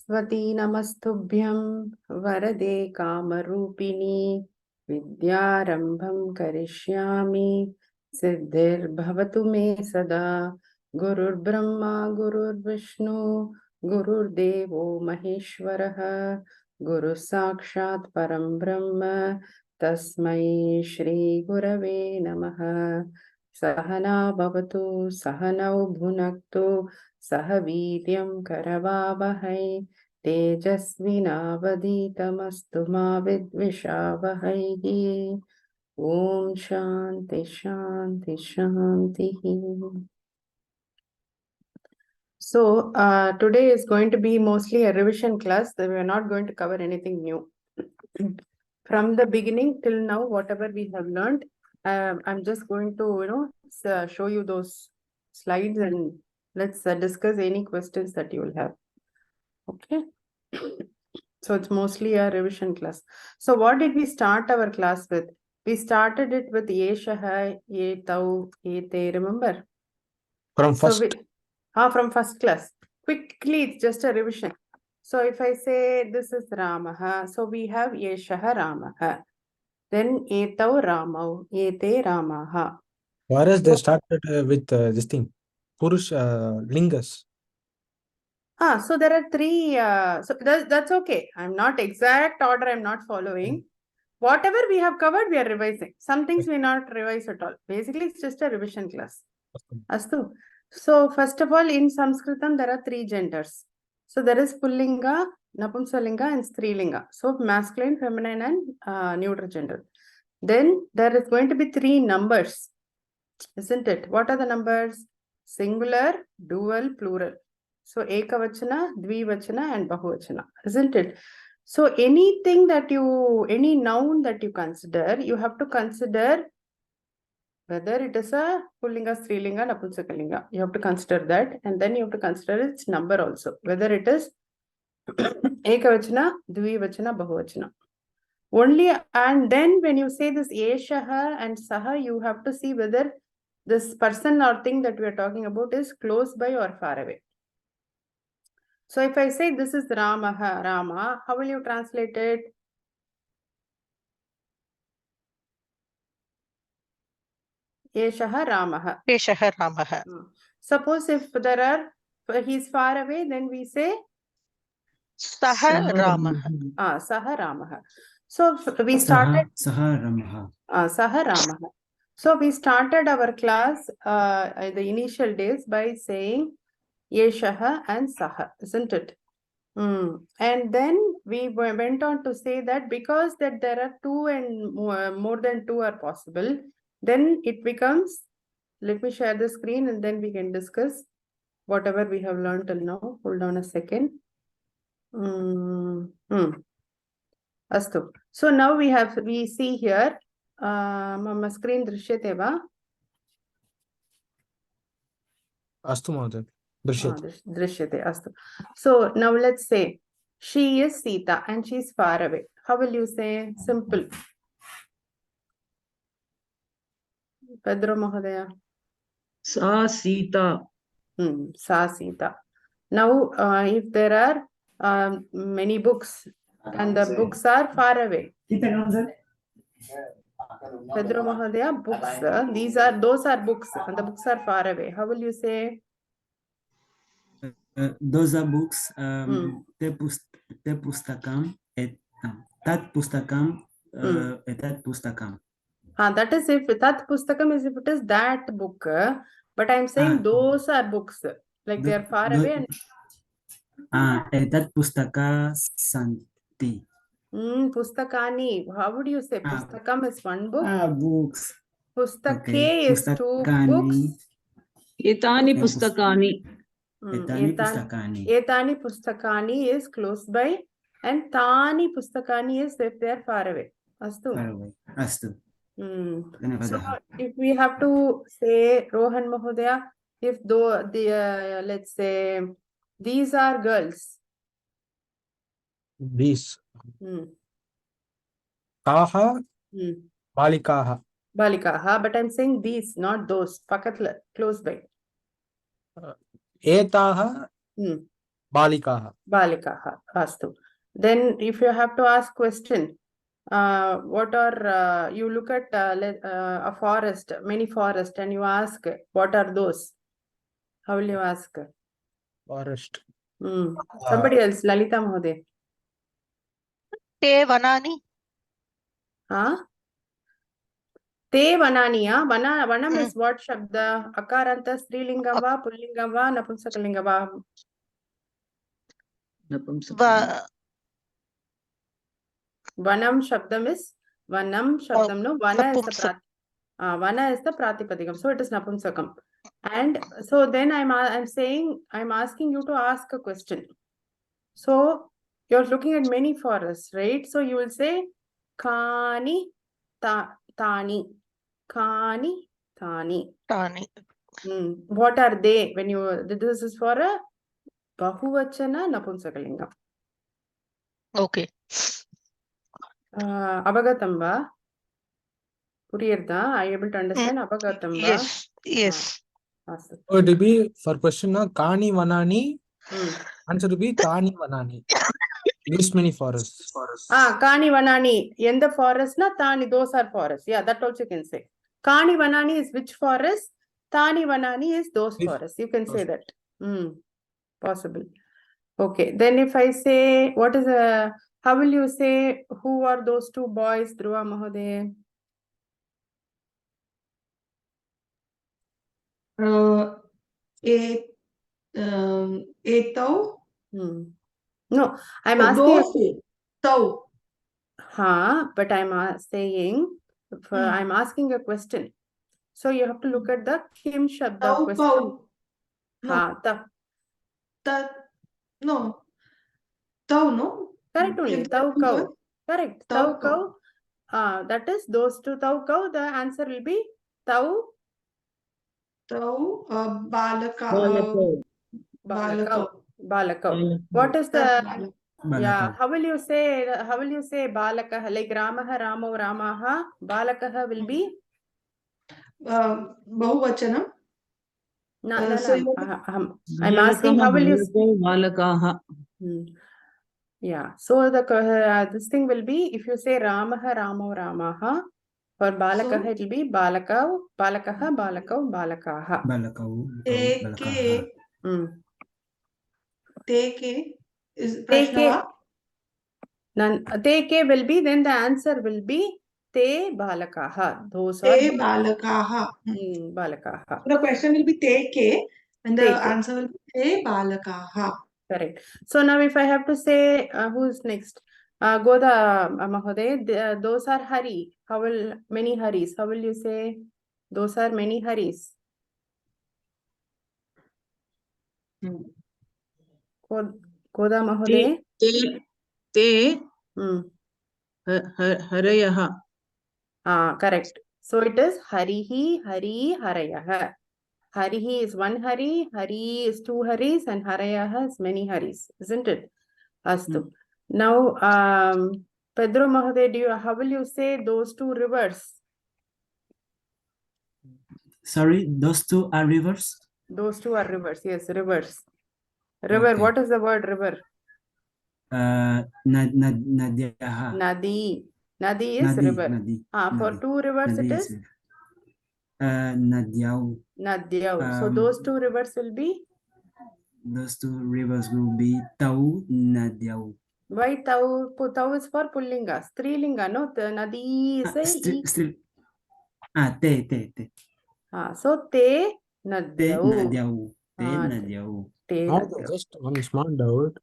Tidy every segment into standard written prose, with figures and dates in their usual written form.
सरस्वती नमस्तुभ्यं वरदे कामरूपिणी विद्यारम्भं करिष्यामि सिद्धिर्भवतु मे सदा गुरुर्ब्रह्मा गुरुर्विष्णु गुरुर्देवो महेश्वरः गुरुः साक्षात् परं ब्रह्म तस्मै श्री गुरवे नमः। सहना भवतु सहनौ भुनक्तु सह वीर्यं करवावहै तेजस्विनावधीतमस्तु मा विद्विषावहै। ओम शांति शांति शांति। So today is going to be mostly a revision class. We are not going to cover anything new. From the beginning till now, whatever we have learned, I'm just going to show you those slides and let's discuss any questions that you will have. Okay. So it's mostly a revision class. So what did we start our class with? We started it with Yeshaha, Yetau, Yete, remember? From first. So from first class. Quickly, it's just a revision. So if I say this is Ramaha, so we have Yeshaha Ramaha. Then Etau Ramau, Ete Ramaha. Whereas they started with this thing, Purush Lingas. So there are three, so that's okay. I'm not exact order, I'm not following. Whatever we have covered, we are revising. Some things we not revise at all. Basically, it's just a revision class. Astu. So first of all, in Sanskritam, there are three genders. So there is Pullinga, Napumsalinga and Strilinga. So masculine, feminine and neuter gender. Then there is going to be three numbers, isn't it? What are the numbers? Singular, dual, plural. So Ekavachana, Dvivachana and Bahuvachana, isn't it? So anything that any noun that you consider, you have to consider whether it is a Pullinga, Strilinga, Napumsakalinga. You have to consider that, and then you have to consider its number also, whether it is Ekavachana, Dvivachana, Bahuvachana. Only, and then when you say this Eshaha and Saha, you have to see whether this person or thing that we are talking about is close by or far away. So if I say this is Ramaha, Rama, how will you translate it? Eshaha Ramaha. Eshaha Ramaha. Suppose if there are, he's far away, then we say Saha Ramaha. Saha Ramaha. So we started Saha Ramaha. Saha Ramaha. So we started our class the initial days by saying Yeshaha and Saha, isn't it? And then we went on to say that because that there are two and more than two are possible, then it becomes, let me share the screen and then we can discuss whatever we have learned till now. Hold on a second. Astu. So now we see here, mama screen drishyate va? Astu Mahoday. Drishyate, astu. So now let's say she is Sita and she is far away. How will you say? Simple. Pedro Mahodaya. Sa Sita. Sa Sita. Now, if there are many books and the books are far away. Pedro Mahodaya, books. Those are books and the books are far away. How will you say? Those are books. Te pustakam et tat pustakam etat pustakam. That is if Tat Pustakam is if it is that book. But I'm saying those are books. Like they are far away. And Etat pustaka santi. Pustakani. How would you say? Pustakam is one book. Books. Pustake Okay. is two books. Etani pustakani. Etani pustakani. Etani pustakani is close by, and Tani pustakani is if they are far away. Astu. Far away. Astu. So if we have to say, Rohan Mahodaya, if let's say these are girls. These. Taha. Balikaha. Balikaha, but I'm saying these, not those. Pakatla, close by. Etaha. Balikaha. Balikaha. Astu. Then if you have to ask question, what are, you look at a forest, many forest, and you ask, what are those? How will you ask? Forest. Somebody else, Lalita Mahode. Te vanani. Huh? Te vananiya. Vanam Mm. is what shabda? Akaranta strilingam va, pullingam va, napunsakalingam va. Va- Vanam shabdam is Vanam shabdam no Vana is the Napumsak- Vana is the Pratipadikam, so it is Napumsakam. And so then I'm saying, I'm asking you to ask a question. So you're looking at many forests, right? So you will say Kani Tani. Kani Tani. Tani. What are they? When you, this is for a Bahuvachana Napumsakalingam. Okay. Avagatam va? Puriyarda? Are you able to understand Avagatam va? Yes. Yes. Astu. So it will be for question na Kani Vanani. Answer will be Tani Vanani. This many forests. Kani Vanani. In the forest na Tani, those are forests. Yeah, that also you can say. Kani Vanani is which forest? Tani Vanani is those If- forests. You can say that. Possible. Okay. Then if I say, what is how will you say, who are those two boys, Dhruva Mahode? Etau. No, I'm asking. Those. Tau. But I'm saying, I'm asking a question. So you have to look at the Kim Shabda Tau question. pau. No. Tau, no? Correct only. If Tau that cow. word, Correct. Tau Tau cow. That is those two Tau cow. The answer will be Tau Tau, balaka. Balakau. Balakau. What is the yeah? Balakau. How will you say? How will you say Balakaha? Like Ramaha, Ramo, Ramaha. Balakaha will be Bahuvachanam. no. So you- I'm asking how will you? Balakaha. Yeah. So the this thing will be if you say Ramaha, Ramo, Ramaha. For Balakaha, So- it will be Balakau, Balakaha, Balakau, Balakaha. Balakau. Teke. Balakaha. Teke is Teke. Prashnava. Teke will be, then the answer will be Te Balakaha. Those are Te balakaha. Balakaha. The question will be Teke and the Teke. answer will be Te balakaha. Correct. So now if I have to say, who's next? Goda Mahode, those are Hari. How will, many Haris. How will you say? Those are many Haris. Goda Mahode. Te Hmm. Harayaha. Correct. So it is Harihi, Hari, Harayaha. Harihi is one Hari, Hari is two Haris, and Harayaha is many Haris, isn't it? Astu. Now, Pedro Mahode, how will you say those two rivers? Sorry, those two are rivers? Those two are rivers, yes, rivers. River, Okay. what is the word river? Nadiyaha. Nadi. Nadi is river. For Nadi. two rivers Nadi it is river. Nadiau. Nadyau. So those two rivers will be? Those two rivers will be Tau, Nadiau. Why Tau? Tau is for Pullinga. Strilinga, no? The Nadi is a Still. Te. So Te Nadyau. Nadiau. Te Nadiau. Te Now Nadyau. just one small doubt.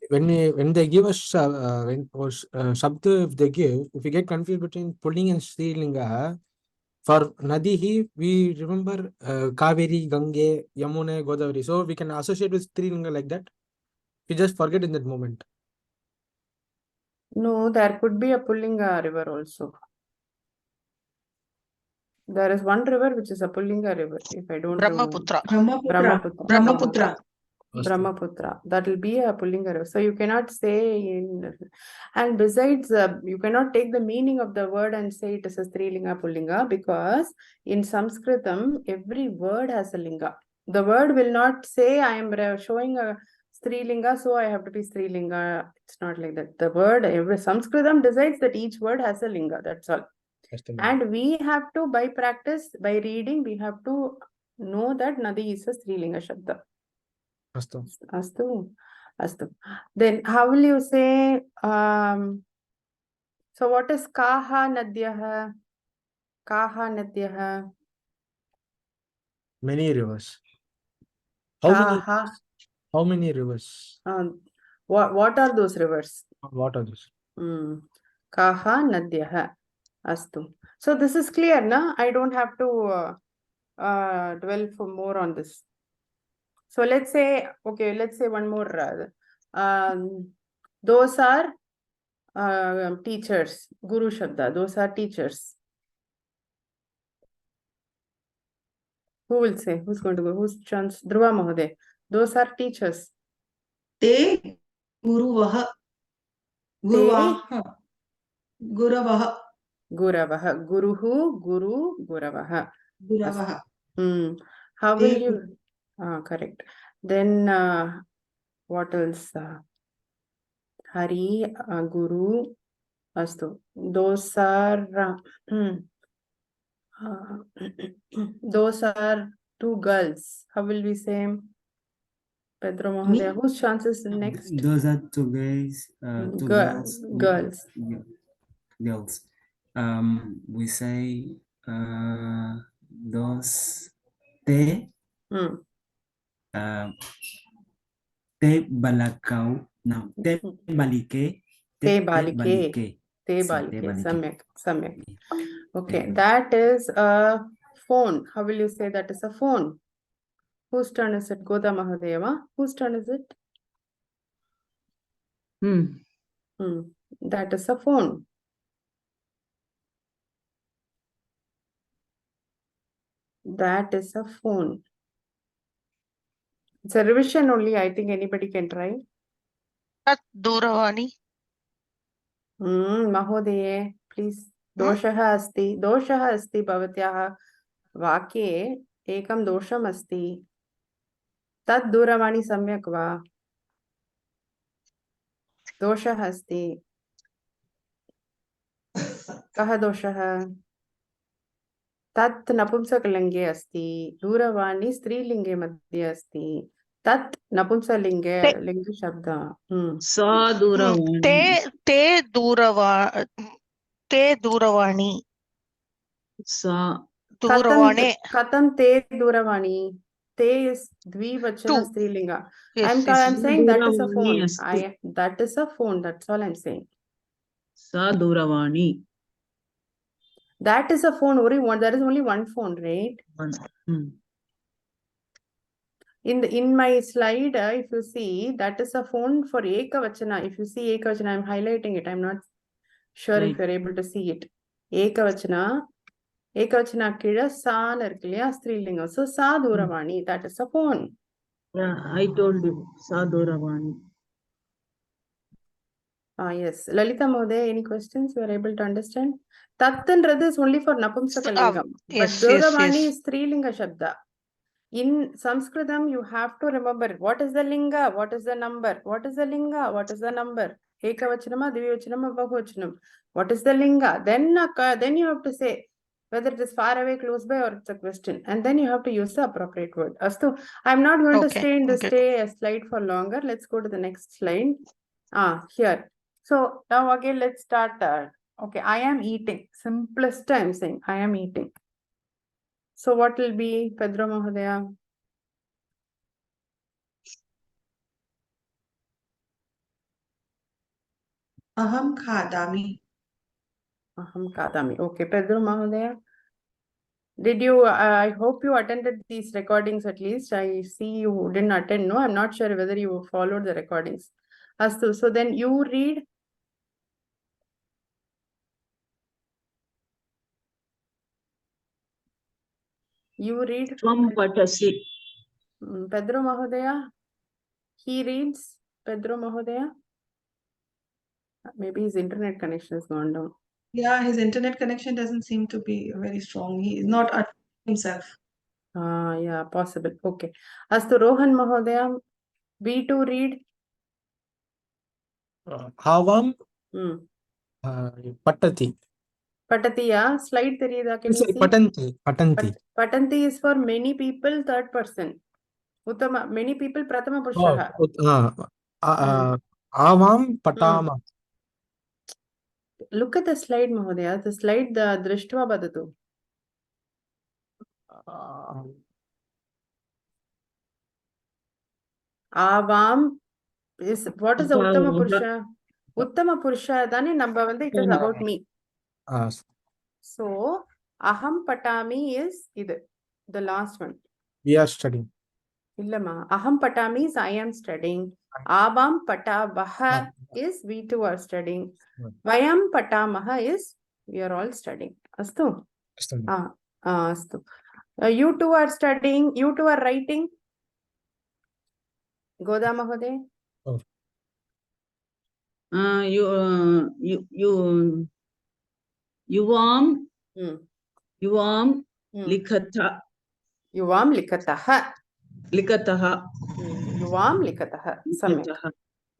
When they give us Shabda, if they give, if we get confused between Pulling and Srilinga, for Nadihi, we remember Kaveri, Gange, Yamuna, Godavari. So we can associate with Srilinga like that. We just forget in that moment. No, there could be a Pullinga river also. There is one river which is a Pullinga river, if I don't remember. Brahmaputra. Brahmaputra. Brahmaputra. That will be a Pullinga river. So you cannot say in, and besides, you cannot take the meaning of the word and say it is a Strilinga Pullinga, because in Sanskritam, every word has a linga. The word will not say I am showing a Strilinga, so I have to be Strilinga. It's not like that. The word, every Sanskritam decides that each word has a linga. That's all. Astu. And we have to, by practice, by reading, we have to know that Nadi is a Strilinga Shabda. Astu. Astu. Astu. Then how will you say, so what is Kaha Nadyaha? Kaha Nadyaha? Many rivers. How many rivers? What are those rivers? What are those? Kaha Nadyaha. Astu. So this is clear, na? I don't have to dwell for more on this. So let's say, okay, let's say one more. Those are teachers. Guru Shabda. Those are teachers. Who will say? Who's going to go? Who's chance? Dhruva Mahoday. Those are teachers. Te Guruvaha. Guruvaha. Guravaha. Guravaha. Guruhu, Guru, Guravaha. Guravaha. How will Te you? Correct. Then what else? Hari, Guru, Astu. Those are those are two girls. How will we say? Pedro Mahodaya. Whose chances next? Those are two guys, two girls. Girls. Girls. We say those te te balakau. No, te balike. Te balike. Te balike. Samyak. Okay, that is a phone. How will you say that is a phone? Whose turn is it? Goda Mahadeva. Whose turn is it? That is a phone. That is a phone. It's a revision only. I think anybody can try. Tat Duravani. Mahodeye, please. Doshaha asti. Doshaha asti bhavatyaha vakye ekam dosham asti. Tat duravani samyak va. Doshaha asti. Kaha doshaha? Tat napumsakalinge asti. Duravani strilinge madhye asti. Tat napumsalinge linga shabda. Sa Duravani. Te Duravani. Sa. Duravane. Katam te duravani. Te is dvivachana strilinga. Yes, I'm saying that is a phone. Duravani asti. That is a phone. That's all I'm saying. Sa Duravani. That is a phone. Only one. There is only one phone, right? In my slide, if you see, that is a phone for Ekavachana. If you see Ekavachana, I'm highlighting it. I'm not sure if you're able to see it. Ekavachana kira sa irukku strilinga. So sa duravani, that is a phone. Yeah, I told you. Sa Duravani. Yes. Lalita Mahoday, any questions you are able to understand? Tattanradha is only for Napumsakalingam. Yes, but yes, Duravani yes. is Strilinga Shabda. In Sanskritam, you have to remember what is the linga, what is the number, what is the linga, what is the number. Ekavachanama, Divivachanama, Bahuvachanam. What is the linga? Then you have to say whether it is far away, close by, or it's a question. And then you have to use the appropriate word. Astu, I'm not going to stay in this slide for longer. Let's go to the next slide. Here. So now again, let's start. Okay, I am eating. Simplest I'm saying, I am eating. So what will be, Pedro Mahodaya? Aham khadami. Aham kadami. Okay, Pedro Mahodaya. Did you, I hope you attended these recordings at least. I see you didn't attend. No, I'm not sure whether you followed the recordings. Astu, so then you read. You read. Tvam patasi. Pedro Mahodaya. He reads. Pedro Mahodaya. Maybe his internet connection has gone down. Yeah, his internet connection doesn't seem to be very strong. He is not at himself. Yeah, possible. Okay. Astu Rohan Mahodaya. V2 read. Avam Hmm. Patati. Patatiya, slide theriyada, can you Sorry, see? Patanti. Patanti. Patanti is for many people, third person. Uttama, many people, Prathama Oh, Purushaha. Avam Patama. Look at the slide, Mahodaya. The slide, the Drishtva Badatu. Avam is, what is the Uttama Purusha? Uttama Purusha, dani namba vande, it is about me. So, Aham Patami is idu, the last one. We are studying. Illama. Aham Patami is I am studying. Avam Patavaha is we too are studying. Vayam Patamaha is we are all studying. Astu? Astu. You two are studying, you two are writing. Goda Mahode. Yuvam Hmm. Yuvam Hmm. Likata Yuvam Likataha. Likataha Yuvam Likataha. Samyak. Likataha.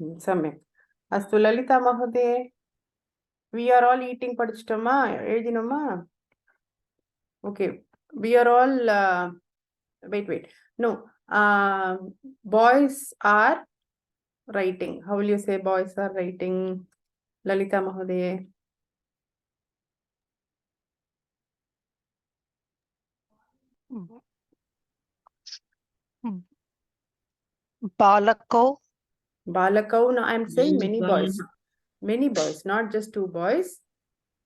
Samyak. Astu Lalita Mahode. We are all eating Padichtama. Edinama. Okay. We are all wait. No. Boys are writing. How will you say boys are writing? Lalita Mahode. Balako. Balakau. No, I'm saying many boys. Many boys, not just two boys.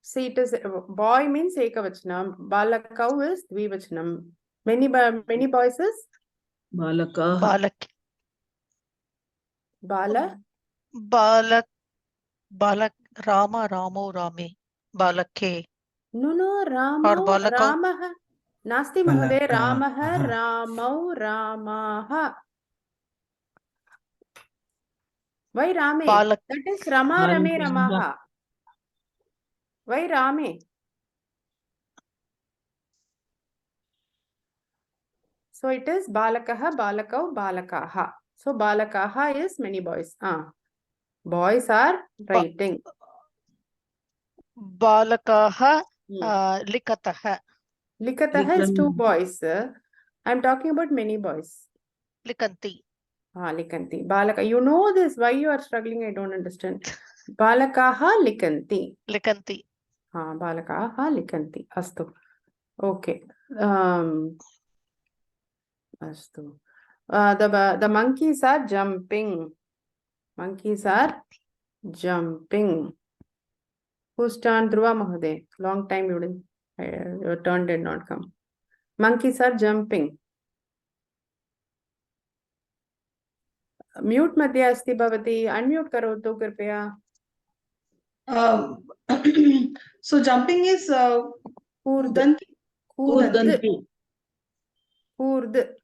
See, it is boy means ekavachanam. Balakau is dvivachanam. Many boys is Balakaha Balak. Bala. Balak. Rama. Ramo. Rame. Balake. No, Or Ramo, Balakau. Ramaha. Nasti Mahode, Ramaha, Balakaha. Ramau, Ramaha. Why Rame? Balak. That is Rama, Rame, Ramaha. Why Rame? So it is Balakaha, Balakau, Balakaha. So Balakaha is many boys. Boys are writing. Balakaha. Hmm. Likataha. Likataha is two boys. I'm talking about many boys. Likanti. Likanti. Balaka. You know this. Why you are struggling? I don't understand. Balakaha likanti. Likanti. Balakaha likanti. Astu. Okay. Astu. The monkeys are jumping. Monkeys are jumping. Whose turn? Dhruva Mahode. Long time you didn't. Your turn did not come. Monkeys are jumping. Mute मध्ये अस्ति भवती. Unmute करोतु कृपया. So jumping is Kurd. Kurdanti Kurd.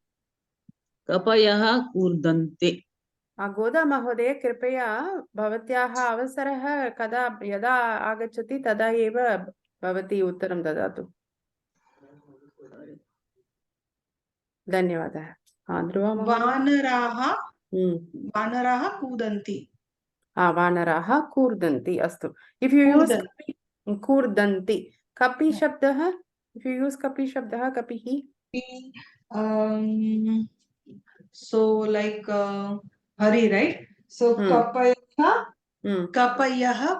Kapayaha Kurdante Goda Mahodaya कृपया भवत्याः अवसरः कदा यदा आगच्छति तदा एव भवती उत्तरं ददातु. धन्यवादः. ध्रुवा महोदय. Vanaraha Kudanti. वानराः कूर्दन्ति. अस्तु. If you use कूर्दन्ति, कपि शब्दः, if you use कपि शब्दः, कपिः. So like Hari, right? So Kapayaha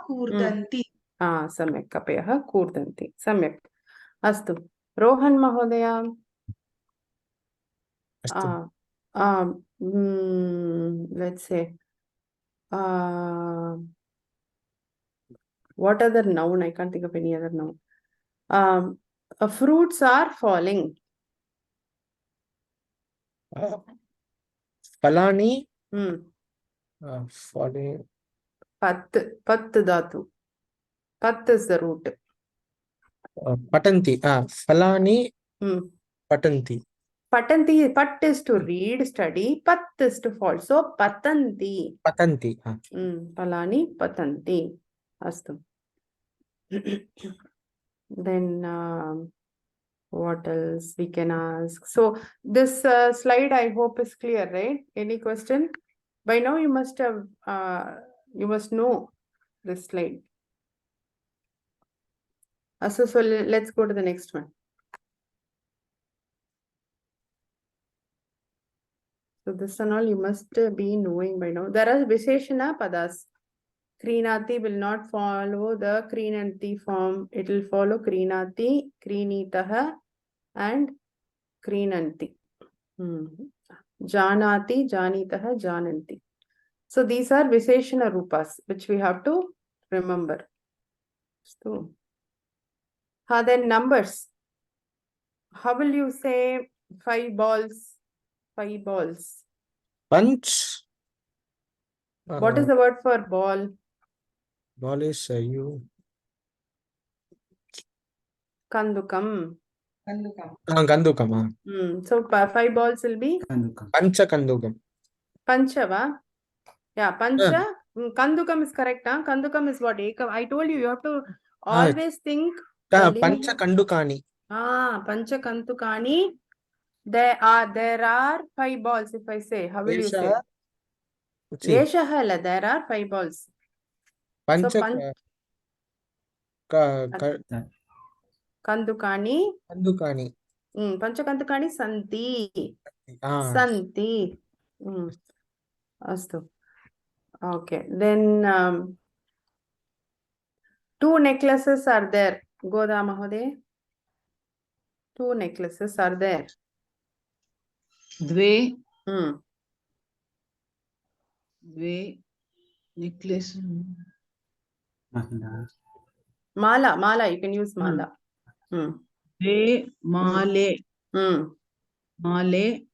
Kurdanti. सम्यक्. कपयः कूर्दन्ति. सम्यक्. अस्तु. रोहन् महोदय. Let's say what other noun? I can't think of any other noun. Fruits are falling. Falani. Falling. Pat dhatu. Pat is the root. Patanti. Falani. Patanti. Patanti. Pat is to read, study. Pat is to fall. So patanti. Patanti. Palani patanti. Astu. Then what else we can ask? So this slide I hope is clear, right? Any question? By now you must have, you must know this slide. So let's go to the next one. So this and all you must be knowing by now. There are Visheshana Padas. Krinati will not follow the Krinanti form. It will follow Krinati, Krinitaha and Krinanti. Janati, Janitaha, Jananti. So these are Visheshana Rupas, which we have to remember. So, then numbers. How will you say 5 balls? 5 balls. Punch. What is the word for ball? Ball is you. Kandukam. Kandukam. So 5 balls will be Kandukam. Pancha Kandukam. Panchava. Yeah, Pancha. Kandukam is correct. Huh? Kandukam is what? Ekam. I told you, you have to always think. Pancha Kandukani. Pancha Kandukani. There are 5 balls. If I say, how will you say? Veshahala. There are 5 balls. Pancha Kandukani. Kandukani. Pancha Kandukani Santi. Santi. Astu. Okay. Then 2 necklaces are there. Goda Mahode. 2 necklaces are there. Dve necklace. Mala. You can use mala. Dve male. Male.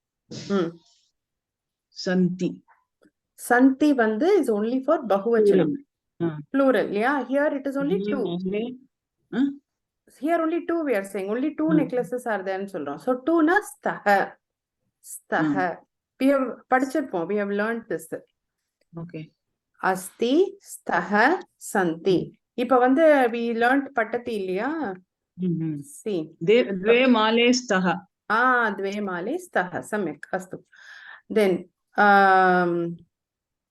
Santi. Santi Bande is only for Bahuvachanam. Plural. Yeah, here it is only 2. Here only 2 we are saying. Only 2 necklaces are there. So 2 na staha. Staha. We have learned this. Okay. Asti, staha, santi. Ipa we learned patati illiya. See. Dve male staha. Dve male staha. Samyak. Astu. Then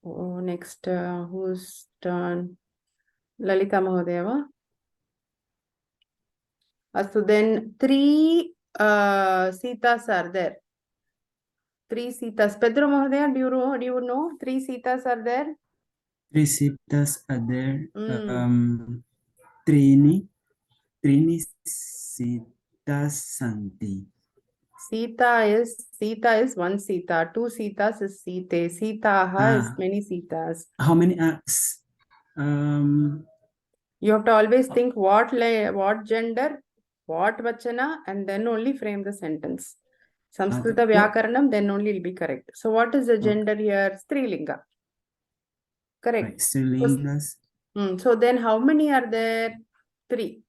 next whose turn? Lalita Mahodeva. So then 3 Sitas are there. 3 Sitas. Pedro Mahodeva, do you know 3 Sitas are there? 3 Sitas are there. Trini Sitas Santi. Sita is 1 Sita. 2 Sitas is Site. Sitaha is many Sitas. How many? You have to always think what gender, what vachana, and then only frame the sentence. Samskrita Vyakaranam, then only will be correct. So what is the gender here? Strilinga. Correct. Right. Strilingas. So then how many are there? 3.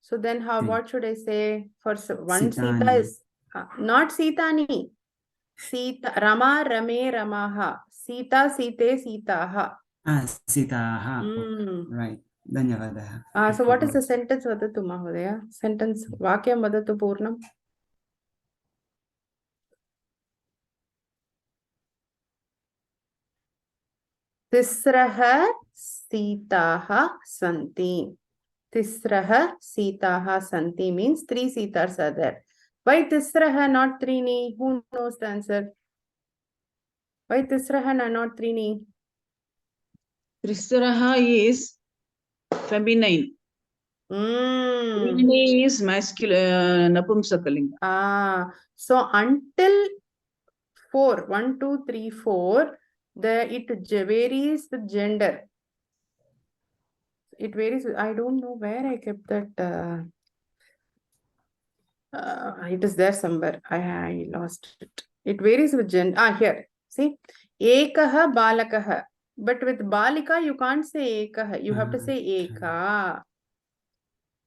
So then what should I say? For 1 Sita is not Sitani. Sita, Rama, Rame, Ramaha. Sita, Site, Sitaha. Sitaha. Right. Dhanyavadaha. So what is the sentence vadatu Mahodaya? Sentence Vakyam vadatu Purnam. Tisraha Sitaha Santi. Tisraha Sitaha Santi means 3 Sitas are there. Why Tisraha not Trini? Who knows the answer? Why Tisraha not Trini? Trisraha is feminine. Trini is masculine, Napumsakalinga. So until 4, 1, 2, 3, 4, it varies with gender. It varies. I don't know where I kept that. It is there somewhere. I lost it. It varies with gender. Here. See, Ekaha Balakaha. But with Balika, you can't say Ekaha. You have to say Eka.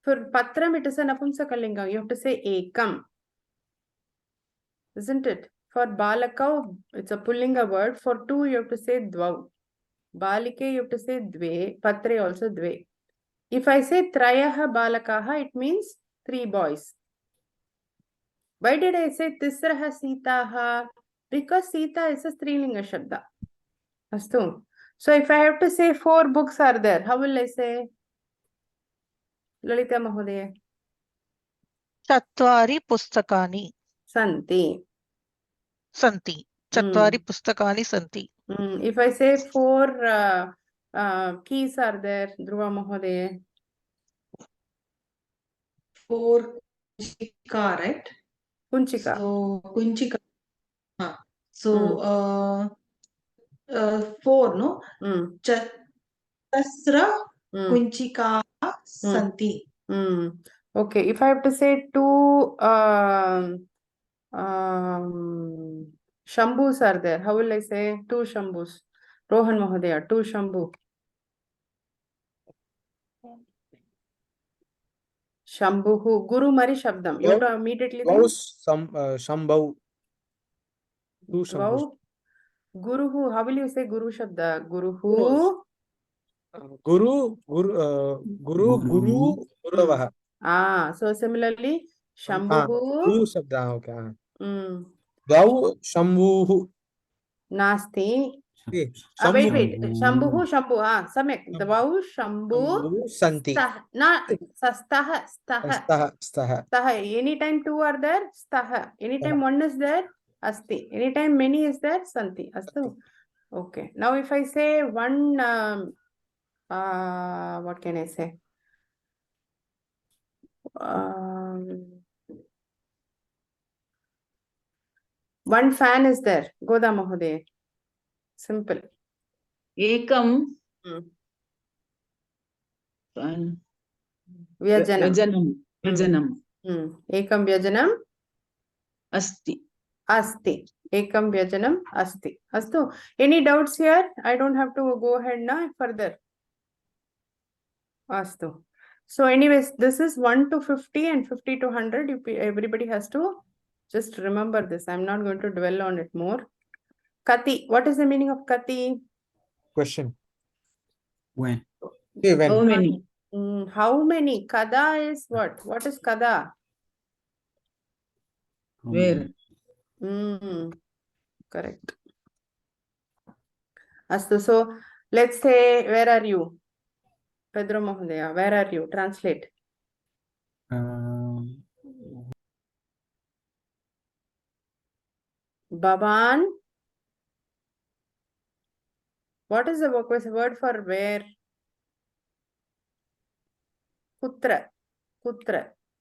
For Patram, it is a Napumsakalinga. You have to say Ekam. Isn't it? For Balaka, it's a pullinga word. For 2, you have to say Dvav. Balike, you have to say Dve. Patre also Dve. If I say Trayaha Balakaha, it means 3 boys. Why did I say Tisraha Sitaha? Because Sita is a Strilinga Shabda. Astu. So if I have to say 4 books are there, how will I say? Lalita Mahodaya. चत्वारि पुस्तकानि Santi. सन्ति चत्वारि पुस्तकानि सन्ति If I say 4 keys are there, Dhruva Mahodaya. 4 Kunchika, right? Kunchika. So Kunchika. So 4, no? Mm. Chatasra Mm. Kunchika Santi. Okay, if I have to say 2 Shambhus are there, how will I say 2 Shambhus? Rohan Mahodaya, 2 Shambhu. Shambhu, Guru Mari Shabdam. You have to immediately Wow, think. Shambhav. Two Shambhus. Wow. Guruhu, how will you say Guru Shabda? Guruhu. Guru, Guravaha. So similarly, Shambhu. Guru Shabda, okay. Dau Shambhuhu. Nasti. Hey, Wait. Shambhu, Samek. Dvau Shambhu. Santi. Staha. Anytime 2 are there, Staha. Anytime 1 is there, Asti. Anytime many is there, Santi. Astu. Okay. Now if I say 1, what can I say? One fan is there. Goda Mahodaya. Simple. Ekam Vyajanam. Vyajanam. Ekam Vyajanam Asti. Asti. Ekam Vyajanam Asti. Astu. Any doubts here? I don't have to go ahead now further. Astu. So anyways, this is 1 to 50 and 50 to 100. Everybody has to just remember this. I'm not going to dwell on it more. Kati. What is the meaning of Kati? Question. When? Okay, when? How many? How many? Kada is what? What is Kada? Where? Correct. Astu. So let's say, where are you? Pedro Mahodaya, where are you? Translate. Bhavan. What is the word for where? Kutra.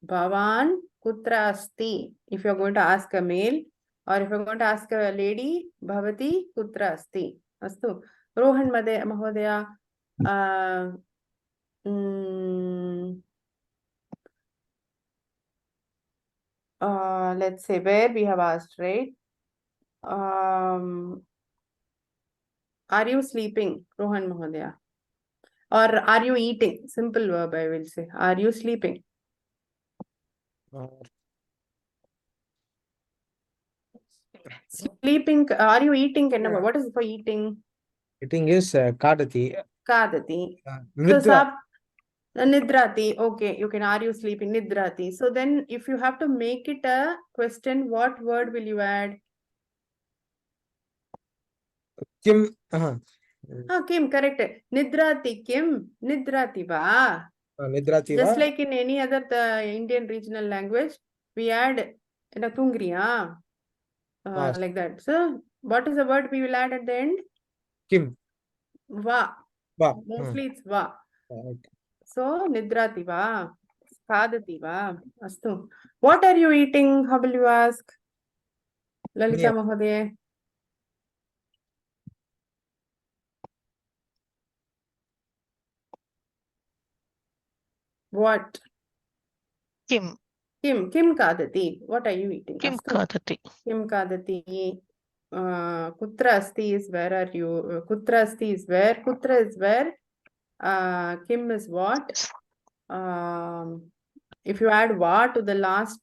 Bhavan Kutra Asti. If you're going to ask a male, or if you're going to ask a lady, Bhavati Kutra Asti. Astu. Rohan Mahodaya. Let's say where we have asked, right? Are you sleeping, Rohan Mahodaya? Or are you eating? Simple verb, I will say. Are you sleeping? Sleeping. Are you eating? What is for eating? Eating is Kadati. Kadati. Nidra. So, Nidrati. Okay, you can. Are you sleeping? Nidrati. So then, if you have to make it a question, what word will you add? Kim. Kim, correct. Nidrati. Kim. Nidrati va. Nidrati Just va. like in any other Indian regional language, we add Tungri. Like that. So, what is the word we will add at the end? Kim. Va. Mostly it's va. Okay. So, Nidrati va. Kadati va. Astu. What are you eating? How will you ask? Lalita Mahodaya. What? Kim Kadati. What are you eating? Kim Astu. खादति Kim Kadati. Kutra Asti is where are you? Kutra Asti is where? Kutra is where? Kim is what? If you add va to the last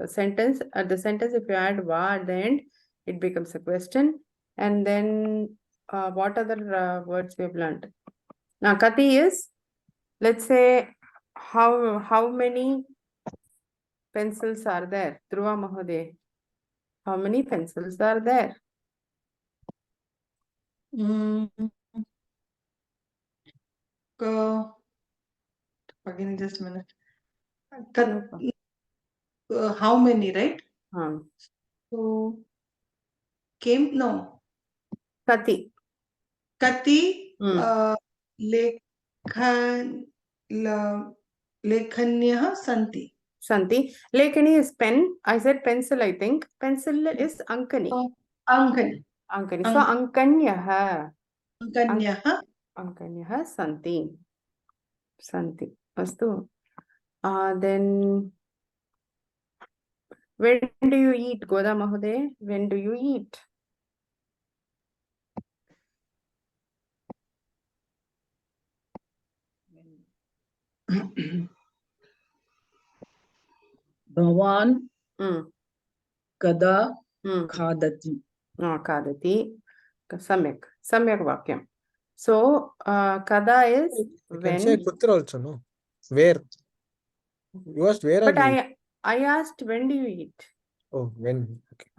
sentence, at the sentence, if you add va at the end, it becomes a question. And then what other words we have learned? Now, Kati is, let's say, how many pencils are there? Dhruva Mahodaya. How many pencils are there? Mm, again, just a minute. Kat- how many, right? So, came, no. Kati. Kati, Mm. lekhan, lekhanyah santi. Santi. Lekani is pen. I said pencil, I think. Pencil is Ankani. Ankani. Ankani. So Ankanyaha. Ankanyah. Ankanyaha Santi. Santi. Astu. Then when do you eat, Goda Mahoday? When do you eat? भवान् Mm. कदा Mm. खादति Kadati. Samyak. Samyak Vakyam. So, kada is You can say when. kutra also, no? Where? You asked where But are you? I asked when do you eat? Oh, when? Okay.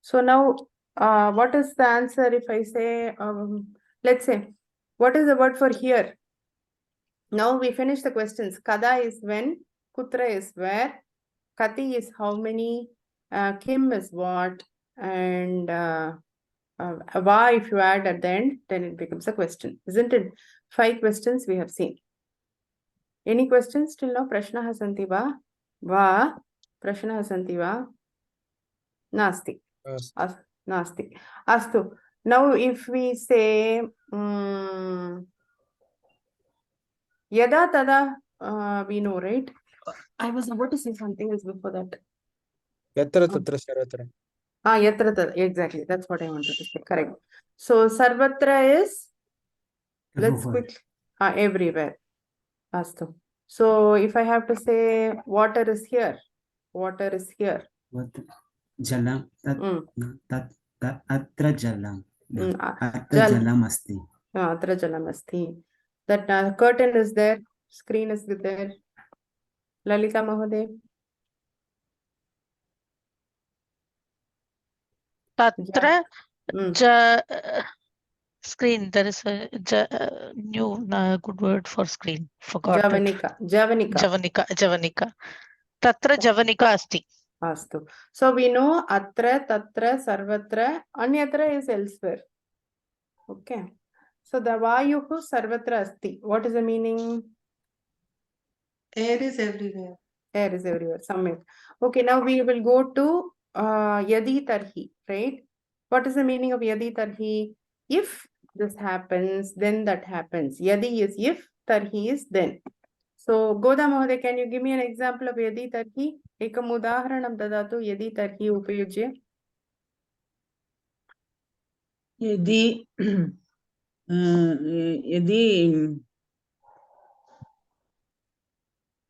So now, what is the answer if I say, let's say, what is the word for here? Now we finish the questions. Kada is when, Kutra is where, Kati is how many, Kim is what, and Va if you add at the end, then it becomes a question, isn't it? 5 questions we have seen. Any questions till now? Prashnaha santi va? Va? Prashnaha santi va? Nasti. Nasti. Astu. Now if we say Yada Tada, we know, right? I was about to say something else before that. Yatra tatra sarvatra. Yatra Tada. Exactly. That's what I wanted to say. Correct. So Sarvatra is, let's Everywhere. quick. Everywhere. Astu. So if I have to say water is here. Water is here. What? Jalam. Tat atra jalam. Atra Jal. jalam asti. Atra jalam asti. That curtain is there. Screen is there. Lalita Mahoday. Tatra Mm. screen. There is a new good word for screen. Forgot it. Javanika. Javanika. Javanika. Javanika. Tatra Javanika asti. Astu. So we know Atra, Tatra, Sarvatra, Anyatra is elsewhere. Okay. So the Vayuhu Sarvatra asti. What is the meaning? Air is everywhere. Air is everywhere. Samyak. Okay, now we will go to Yadi Tarhi, right? What is the meaning of Yadi Tarhi? If this happens, then that happens. Yadi is if, Tarhi is then. So, Goda Mahoday, can you give me an example of Yadi Tarhi? Ekam udaharanam dadatu Yadi Tarhi upayujya. यदि यदि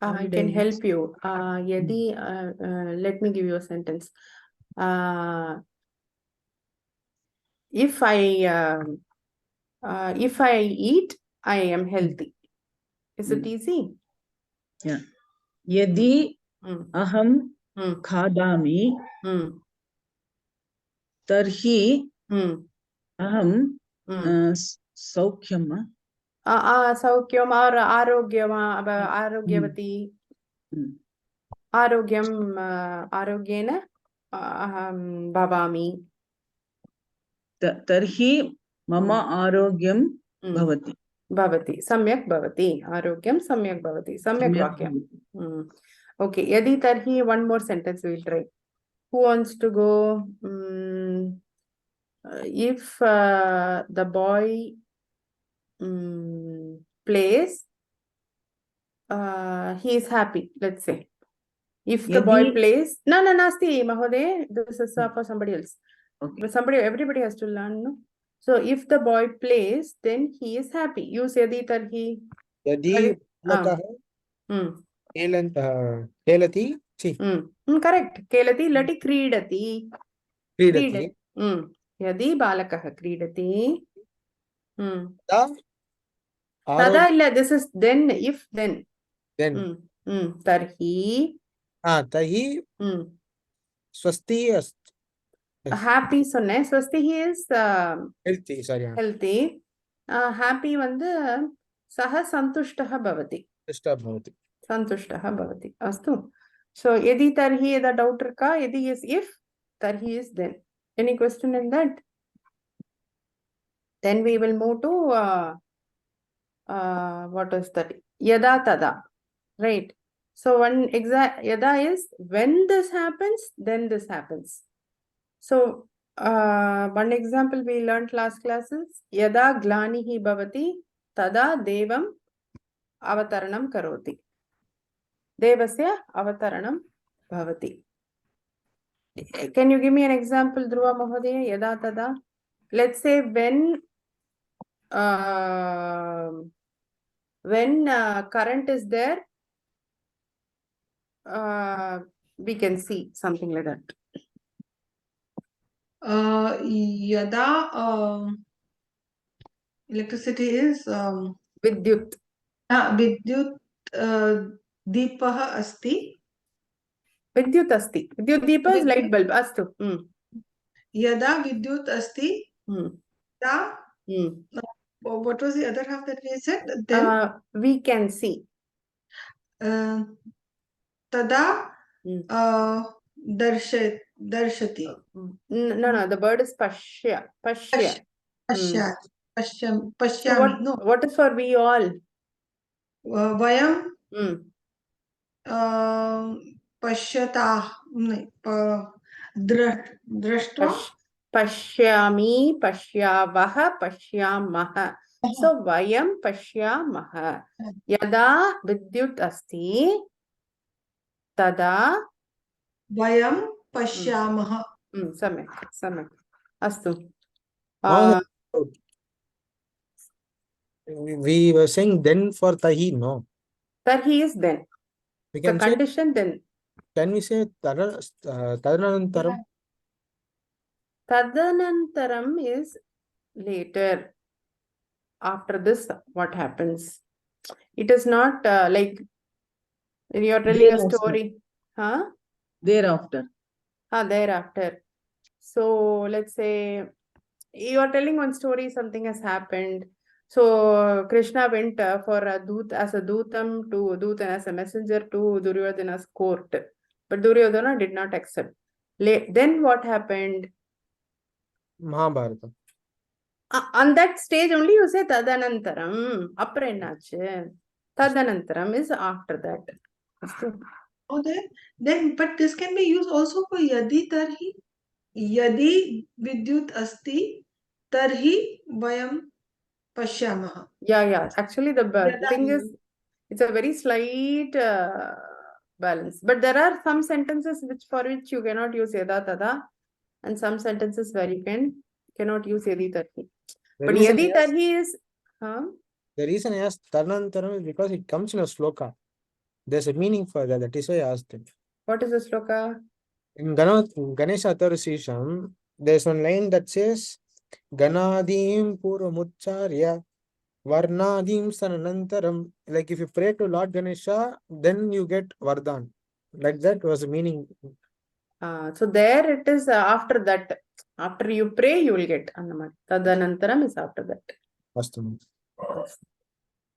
I can help you. Yadi, let me give you a sentence. If I eat, I am healthy. Is it easy? Yeah. यदि अहं खादामि तर्हि अहं सौख्यं Saukyam or Arogyavati. Arogyam Arogyena aham bhavami. तर्हि मम आरोग्यं भवति Bhavati. Samyak bhavati. Arogyam samyak bhavati. Samyak vakyam. Okay. Yadi tarhi, one more sentence we will try. Who wants to go? If the boy plays, he is happy, let's say. If the boy plays, no, nasti, Mahoday, this is for somebody else. Okay. But everybody has to learn, no? So if the boy plays, then he is happy. Use Yadi Tarhi. Yadi Kelati. Correct. Kelati lati kridati. Kridati. Yadi balakaha kridati. Tada illa, this is then, if then. Then. Tarhi. Tahi. Swasti asti. Yes. happy சொன்னேன். Swasthi is Healthy, sorry. healthy. Happy வந்து सः सन्तुष्टः भवति. Disturb bhavati. सन्तुष्टः भवति. अस्तु. So यदि तर्हि यदा doubt इरुक्का, यदि is if, तर्हि is then. Any question in that? Then we will move to what is that? Yada tada. Right. So one exact yada is when this happens, then this happens. So one example we learned last classes. Yada glanihi bhavati, tada devam avataranam karoti. Devasya avataranam bhavati. Can you give me an example, Dhruva Mahodaya? Yada tada. Let's say when current is there, we can see something like that. Yada electricity is Vidyut. vidyut deepah asti. Vidyut asti. Vidyut deepa is light bulb. Astu. Yada vidyut asti, ta Mm. what was the other half that we said? Then We can see. tada Mm. darshati. No, the word is pashya. Pashya. Pashyami. No. What is for we all? Vayam Mm. pashyata. Drashtva. Pashyami, pashyavaha, pashyamaha. So vayam pashyamaha. Yada vidyut asti, tada Vayam pashyamaha. सम्यक् अस्तु. Now we were saying then for tahi, no? Tarhi is then. We The can say, condition then. can we say tadanantaram? Tadanantaram is later. After this, what happens? It is not like when you are telling a Thereafter. story. Huh? Thereafter. Thereafter. So let's say you are telling one story, something has happened. So Krishna went for a doot as a dootam to Dootan as a messenger to Duryodhana's court. But Duryodhana did not accept. Then what happened? Mahabharata. On that stage only you say Tadanantaram. Appra ennachu? Tadanantaram is after that. Oh, then, but this can be used also for yadi tarhi. Yadi vidyut asti, tarhi vayam pashyamaha. Yeah. Actually, the Yada thing is, it's a very slight balance. But there are some sentences for which you cannot use yada tada, and some sentences where you cannot use yadi tarhi. The But reason yadi I asked- tarhi is, The reason I asked tadanantaram is because it comes in a sloka. There's a meaning for that. That is why I asked it. what is the sloka? In Ganesha Atharvasisham, there's one line that says Ganadim Purvamucharya Varnadim Sananantaram. Like if you pray to Lord Ganesha, then you get Vardhan. Like that was the meaning. So there it is after that. After you pray, you will get. Tadanantaram is after that. Astu.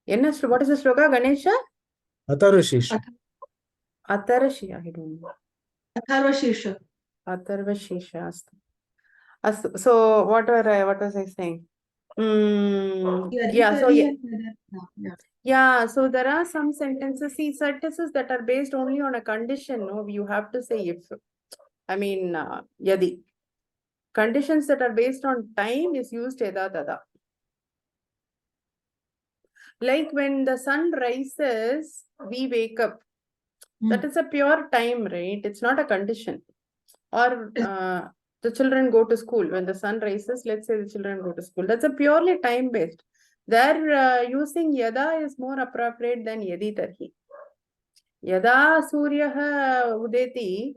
What is the sloka? Ganesha? Atharvashisha. Atharvashisha. I don't know. Atharvashirsha. Atharvashisha. So what was I saying? So there are some sentences, sentences that are based only on a condition. No, you have to say if. I mean, yadi. Conditions that are based on time is used yada tada. Like when the sun rises, we wake up. That is a pure time, right? It's not a condition. Or the children go to school. When the sun rises, let's say the children go to school. That's a purely time-based. There, using yada is more appropriate than yadi tarhi. Yada suryaha udeti,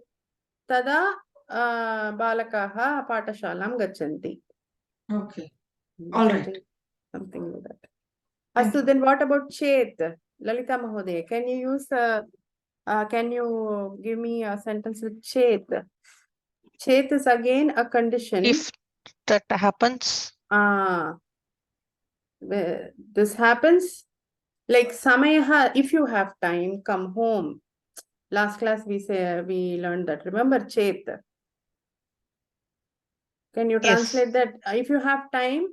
tada balakaha patashalam gachanti. Okay. All right. Something like that. Astu, then what about Chet? Lalita Mahodaya, can you use, can you give me a sentence with Chet? Chet is again a condition. If that happens, This happens like samayaha, if you have time, come home. Last class we learned that. Remember Chet? Can you Yes. translate that? If you have time,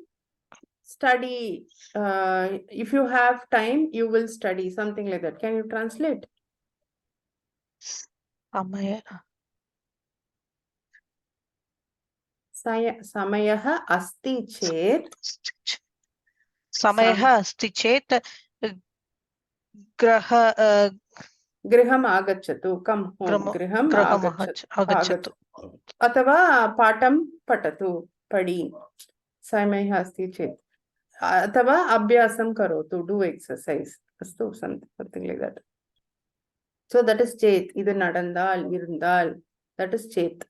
study. If you have time, you will study. Something like that. Can you translate? samaya, Samayaha asti chet. samayah asti chet graha Griham agachatu. Come home. Griham graham agachatu. agachatu. Athava patam patatu. Padi. Samayaha asti chet. Athava abhyasam karotu. Do exercise. Astu, something like that. So that is chet. Idu nadandal, irundal. That is chet.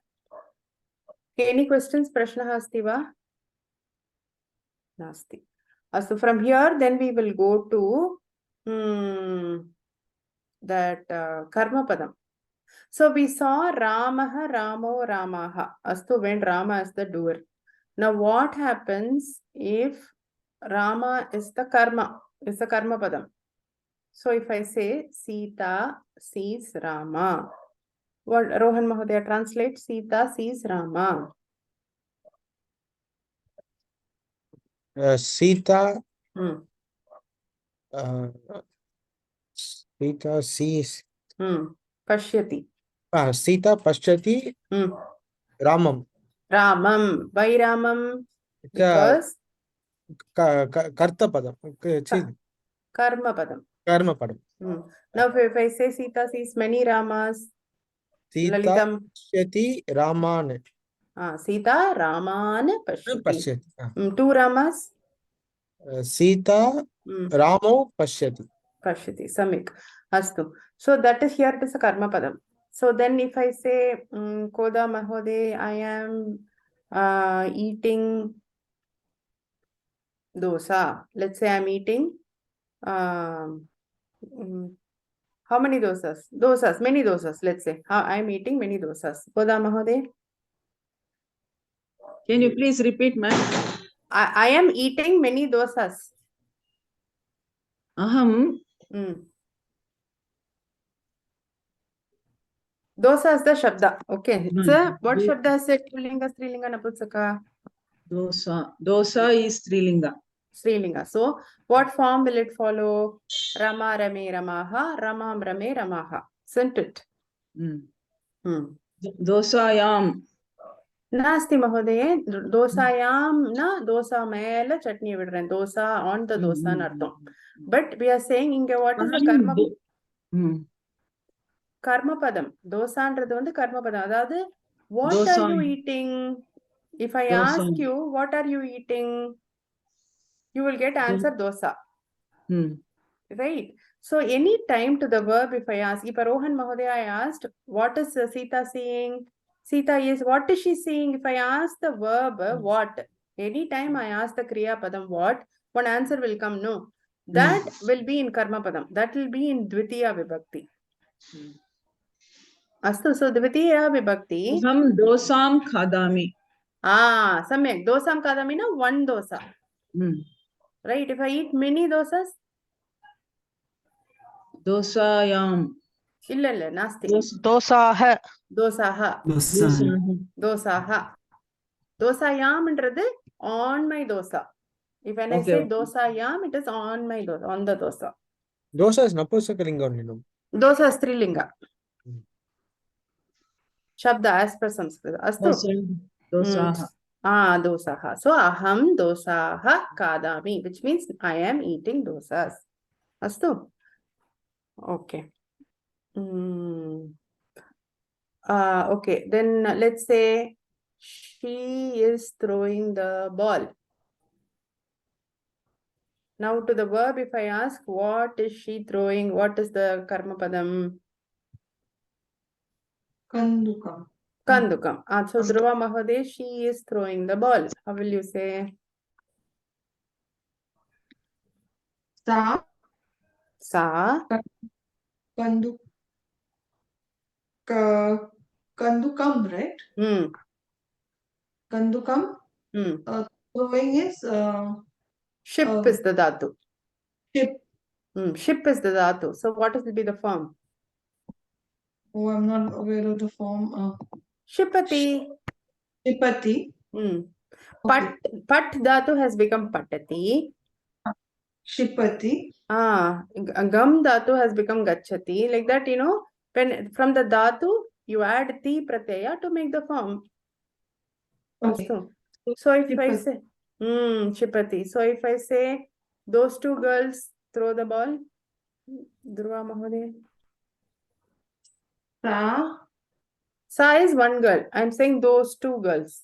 Any questions? Prashna asti va? Nasti. So from here, then we will go to that karma padam. So we saw Ramaha, Ramo, Ramaha. Astu, when Rama is the doer. Now what happens if Rama is the karma padam? So if I say Sita sees Rama, what Rohan Mahodaya translate? Sita sees Rama. Sita, Hmm. Sita sees. Pashyati. Sita Pashyati Ramam. Ramam. Why Ramam? It's a Because Karta Padam. Karma padam. Karma Padam. Now if I say Sita sees many Ramas, Sita Lalitam. Pashyati Raman. Sita Raman Pashyati. Pashyati. Two Ramas. Sita Ramo Pashyati. Pashyati. Samik. Astu. So that is here, it is a karma padam. So then if I say Koda Mahode, I am eating dosa. Let's say I'm eating how many dosas? Dosas, many dosas, let's say. I'm eating many dosas. Koda Mahode. Can you please repeat, ma'am? I am eating many dosas. Aham. Dosa is the shabda. Okay. So what shabda is it? Pullinga, Strilinga, Napunsaka? Dosa. Dosa is Strilinga. Strilinga. So what form will it follow? Rama, Rame, Ramaha, Ramam, Rame, Ramaha. Isn't it? Dosayam. Nasti Mahodaya. Dosayam na dosa mela chutney vidren. Dosa on the dosa nartham. But we are saying inga what is the karma? Karma padam. Dosa andradhu vandu karma padam. Adhaadu, what Dosa. are you eating? If I Dosa. ask you, what are you eating? You will get answer dosa. Right? So any time to the verb, if I ask, if Rohan Mahodaya I asked, what is Sita seeing? Sita is, what is she seeing? If I ask the verb, what? Anytime I ask the Kriya Padam, what? One answer will come, no. That will be in Karma Padam. That will be in Dvitiya Vibhakti. Astu, so Dvitiya Vibhakti. Aham dosam khadami. Samyak. Dosam khadami na one dosa. Right? If I eat many dosas? Dosayam. Illa, nasti. Dosaha. Dosaha. Dosaha. Dosayam endradhu on my dosa. If when I say dosayam, it is on my dosa, on the dosa. Dosa is Napusakalinga only, no? Dosa is Strilinga. Shabda as per Sanskrit. Astu. Dosaha. Dosaha. So aham dosaha kadami, which means I am eating dosas. Astu. Okay. Okay. Then let's say she is throwing the ball. Now to the verb, if I ask, what is she throwing? What is the karma padam? Kandukam. Kandukam. So Dhruva Mahodaya, she is throwing the ball. How will you say? Sa. Kandukam, right? Kandukam. Hmm. Throwing is Ship is the dhatu. ship. Ship is the dhatu. So what will be the form? Oh, I'm not aware of the form. Shipati. Shipati. Hmm. Okay. Pat dhatu has become patati. Shipati. Gam dhatu has become gachati. Like that, when from the dhatu, you add ti pratyaya to make the form. Okay. Astu. So if I Shipati. say, Shipati. So if I say, those two girls throw the ball, Dhruva Mahoday. Sa is one girl. I'm saying those two girls.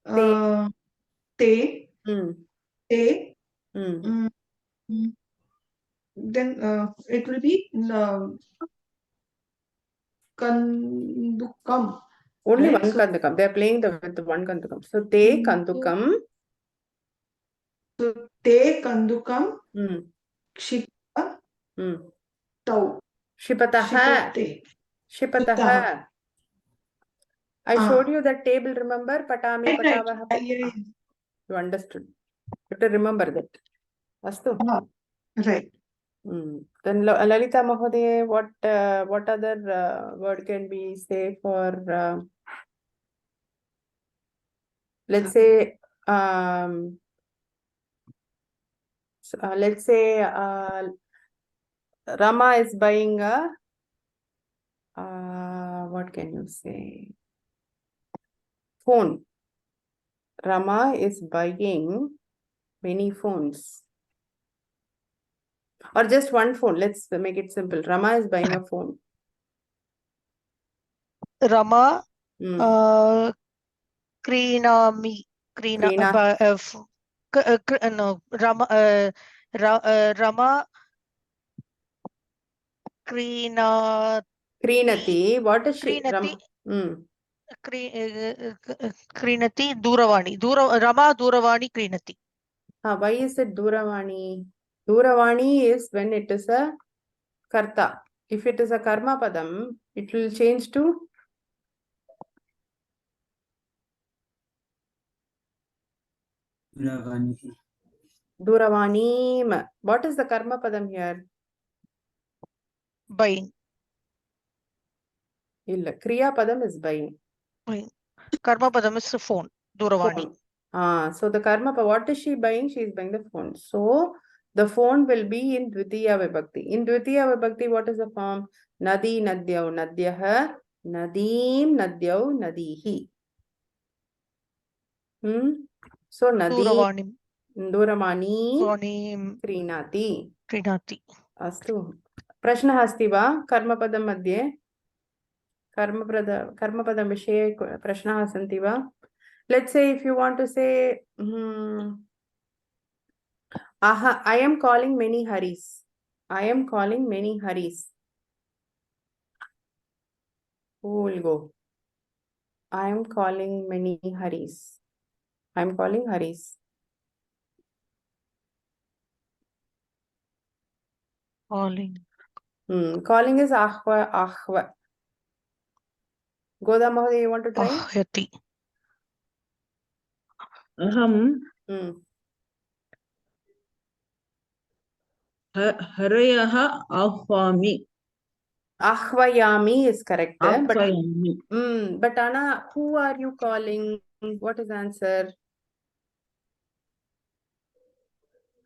Te. Hmm. Te. Hmm. Then it will be Kandukam. Only Right, one so- kandukam. They're playing with one kandukam. So te kandukam. So te Kandukam. Kshipa. Tau. Shipataha. Shipate. Shipataha. I Ah. showed you that table, remember? Patami, Right, right. patavaha. Yeah. You understood. You have to remember that. Astu. Right. Then Lalita Mahoday, what other word can we say for let's say Rama is buying a what can you say? Phone. Rama is buying many phones. Or just one phone. Let's make it simple. Rama is buying a phone. Rama Kreenami. Kreena. No, Rama Rama Kreenati. What is she? Kreenati. Ram. Kreenati Duravani. Rama Duravani Kreenati. Why is it Duravani? Duravani is when it is a karta. If it is a karma padam, it will change to Duravanim. What is the karma padam here? Buying. Illa. Kriya padam is buying. Karma padam is phone. Duravani. So the karma, what is she buying? She is buying the phone. So the phone will be in Dvitiya Vibhakti. In Dvitiya Vibhakti, what is the form? Nadi, Nadyau, Nadyaha, Nadim, Nadyau, Nadihi. So Nadi, Duramani, Kreenati. Astu. Prashna asti va? Karmapadam madhye? Karmapadam vishaye prashnaha santi va? Let's say if you want to say, I am calling many Haris. I am calling many Haris. Who will go? I am calling many Haris. I am calling Haris. Calling. Calling is ahva. Goda Mahoday, you want to try? Ahyati. Aham Harayaha Ahvami. Ahvayami is correct. Ahvayami. But Anna, who are you calling? What is the answer?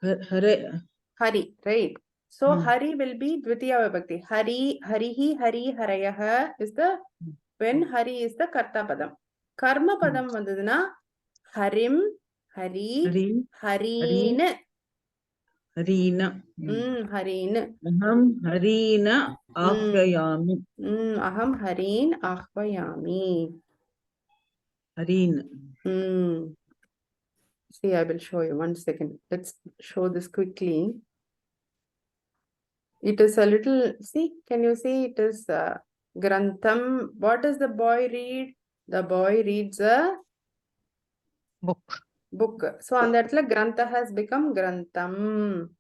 Hari, right? So Hari will be Dvitiya Vibhakti. Harihi, Hari, Harayaha is the when Hari is the Karta Padam. Karma Padam vandadana Harim, Hari, Hareen. Harina. Hareen. Aham Harina Ahvayami. Aham Hareen Ahvayami. Harina. See, I will show you. 1 second. Let's show this quickly. It is a little, see, can you see it is Grantham. What does the boy read? The boy reads a book. So on that, Grantha has become Grantham.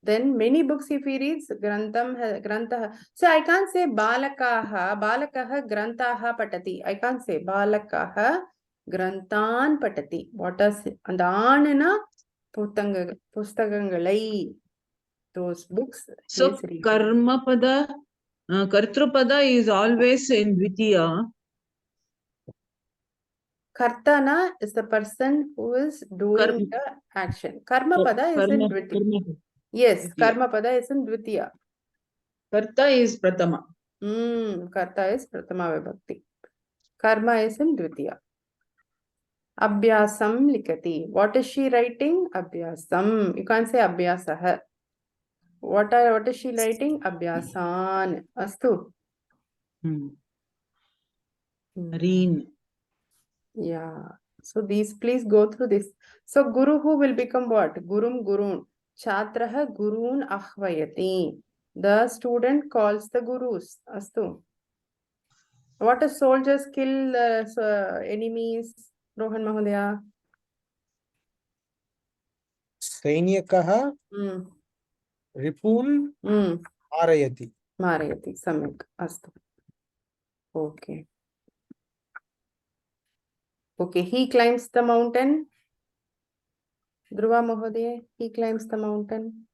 Then many books if he reads, Grantha. So I can't say Balakaha Granthaha Patati. I can't say Balakaha Grantan patati. What is and aanana pustagangalai. Those books. he So is reading. karma pada, kartrupada is always in Dvitiya. Kartana is the person who is doing Karma. the action. Karma pada is in Dvitiya. Karma. Yes, Dvitiya. karma pada is in Dvitiya. Karta is Pratama. Karta is Prathama Vibhakti. Karma is in Dvitiya. Abhyasam likati. What is she writing? Abhyasam. You can't say Abhyasaha. What is she writing? Abhyasan. Astu. Hmm. Reen. Yeah. So these, please go through this. So Guru who will become what? Gurum Gurun. Chatraha Gurun Ahvayati. The student calls the Gurus. Astu. What is soldiers kill enemies? Rohan Mahodaya. सैनिकः Hmm. रिपून् मारयति. Marayati. Samyak. Astu. Okay. Okay. He climbs the mountain. Dhruva Mahodaya. He climbs the mountain.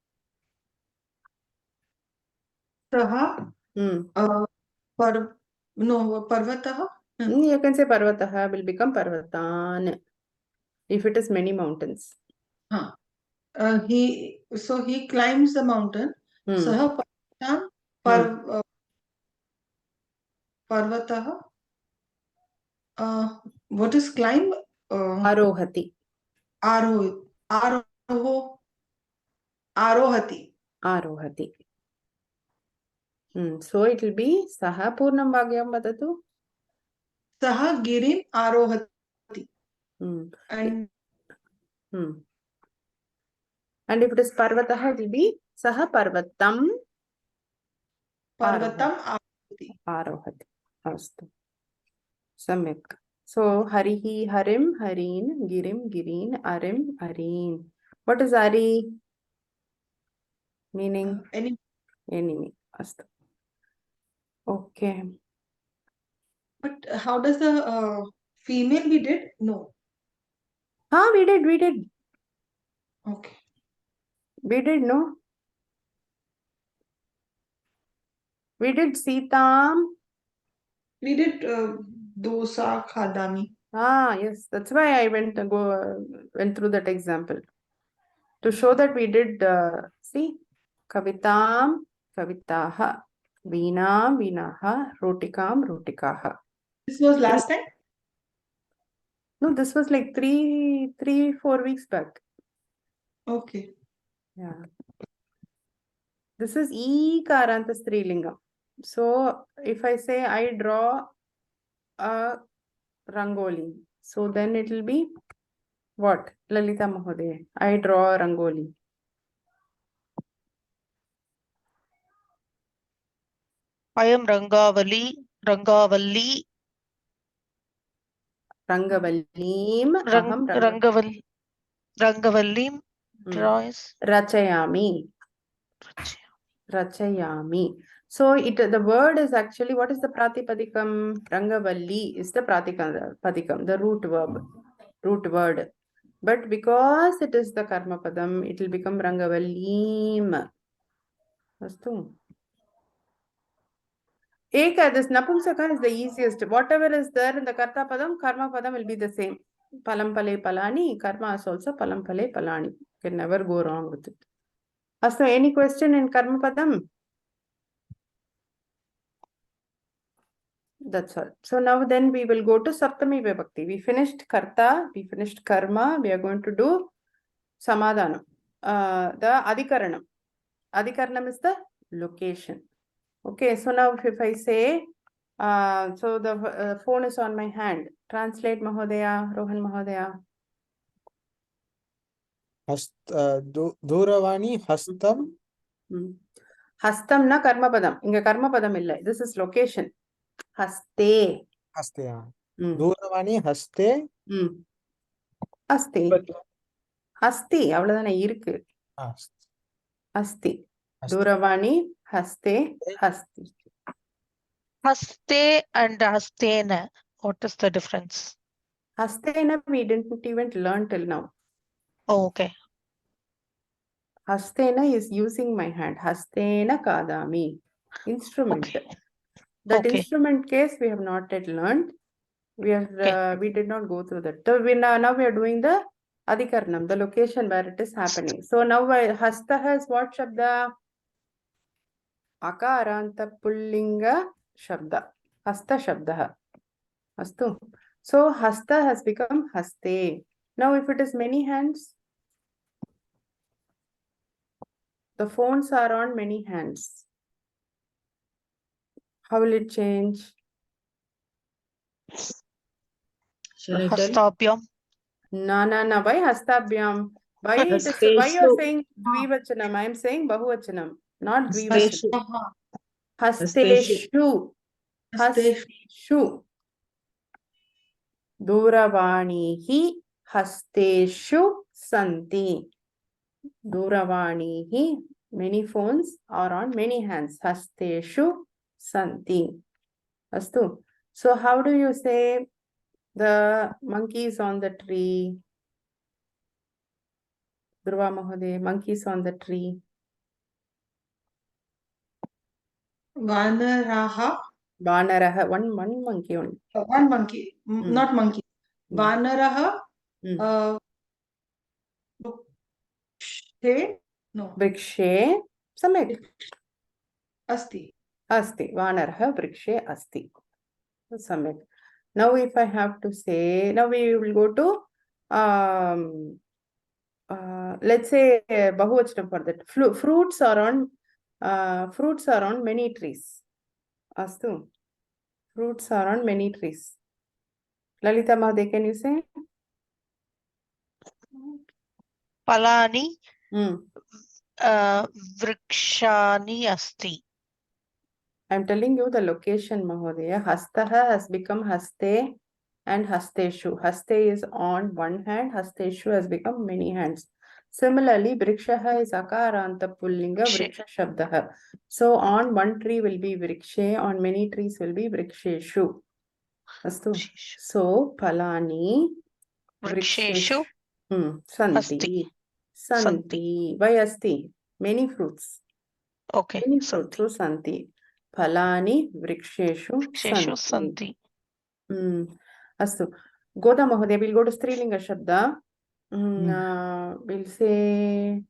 सः Hmm. पर्वतः You can say Parvataha will become Parvatan if it is many mountains. he climbs the mountain. सः पर्वतः what is climb? Arohati. Arohati. Arohati. So it will be Saha Purnam Bhagyam Vadatu. सः गिरिम् आरोहति. And if it is Parvataha, it will be Saha Parvatam पर्वतम् आरोहति. Arohati. Astu. Samyak. So Harihi Harim Hareen Girim Girin Arim Areen. What is Ari? Meaning enemy. Astu. Okay. But how does the female we did? No. We did. Okay. We did, no? We did Sitam. We did dosa khadami. Yes. That's why I went through that example. To show that we did, see, Kavitam, Kavitaha, Veena, Veenaha, Rotikam, Rotikaha. This was last time? No, this was like 4 weeks back. Okay. Yeah. This is Ekaranta Strilingam. So if I say I draw a Rangoli, so then it will be what? Lalita Mahodaya. I draw a Rangoli. I am Rangavalli. Rangavallim. Aham Rangavallim draws. Rachayami. Rachayami. So the word is actually, what is the Pratipadikam? Rangavalli is the Pratipadikam, the root word. But because it is the Karma Padam, it will become Rangavallim. Astu. This Napumsaka is the easiest. Whatever is there in the Karta Padam, Karma Padam will be the same. Palam Pale Palani, Karma is also Palam Pale Palani. You can never go wrong with it. So any question in Karma Padam? That's all. So now then we will go to Saptami Vibhakti. We finished Karta, we finished Karma, we are going to do Samadhanam. The Adhikaranam. Adhikaranam is the location. Okay, so now if I say, so the phone is on my hand. Translate Mahodaya, Rohan Mahodaya. Duravani Hastam. Hastam na Karma Padam. Inga Karma Padam illa. This is location. Haste. Haste. Duravani Haste. Asti. Asti. Avladana irukku. Asti. Duravani Haste. Hasti. Haste and Hastena. What is the difference? Hastena we didn't even learn till now. Oh, okay. Hastena is using my hand. Hastena kadami. Instrument. Okay. That Okay. instrument case we have not yet learned. We are Okay. we did not go through that. So now we are doing the Adhikarnam, the location where it is happening. So now Hasta has what Shabda? Akaranta Pullinga Shabda. Hasta Shabda. Astu. So Hasta has become Haste. Now if it is many hands, the phones are on many hands. How will it change? Shall I tell? Hastabhyam. No. Why Hastabhyam? Why it is, why you are Hasteshu. saying Dvivachanam? I am saying Bahuvachanam, not Hasteshu. Dvivachanam. Hasteshu. Hasteshu. Hasteshu. Duravanihi Hasteshu Santi. Duravanihi. Many phones are on many hands. Hasteshu Santi. Astu. So how do you say the monkeys on the tree? Dhruva Mahode, monkeys on the tree. Vanaraha. Vanaraha, one monkey only. One monkey, not monkey. Hmm. Vanaraha. Hmm. No. Vrikshe, Samek. Asti. Asti. Vanaraha, Vrikshe, Asti. Samek. Now if I have to say, now we will go to, let's say Bahuvachanam for that. Fruits are on many trees. Astu. Fruits are on many trees. Lalita Mahade, can you say? Palani. Hmm. Vrikshani asti. I'm telling you the location, Mahodaya. Hastaha has become Haste and Hasteshu. Haste is on one hand, Hasteshu has become many hands. Similarly, Vrikshaha is Akaranta Pullinga, Vriksha Shabdaha. So on one tree will be Vrikshe, on many trees will be Vriksheshu. Astu. So Palani Vriksheshu. Santi. Santi. Why Asti? Many fruits. Okay. Many fruits. So Santi. Phalani Vriksheshu Vriksheshu Santi. santi. Astu. Goda Mahodaya, we'll go to Strilinga Shabda. We'll say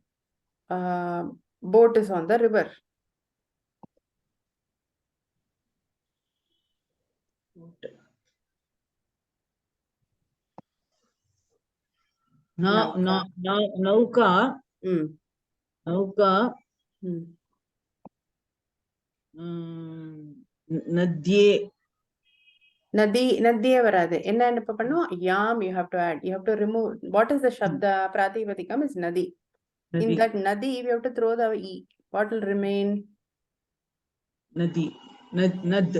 boat is on the river. Nauka. Nauka. Nadye. Nadye varade. Enna enna pannu? Yam you have to add. You have to remove. What is the Shabda? Pratipadikam is Nadi. In that Nadi, we have to throw the E. What will remain? Nadi. Nad.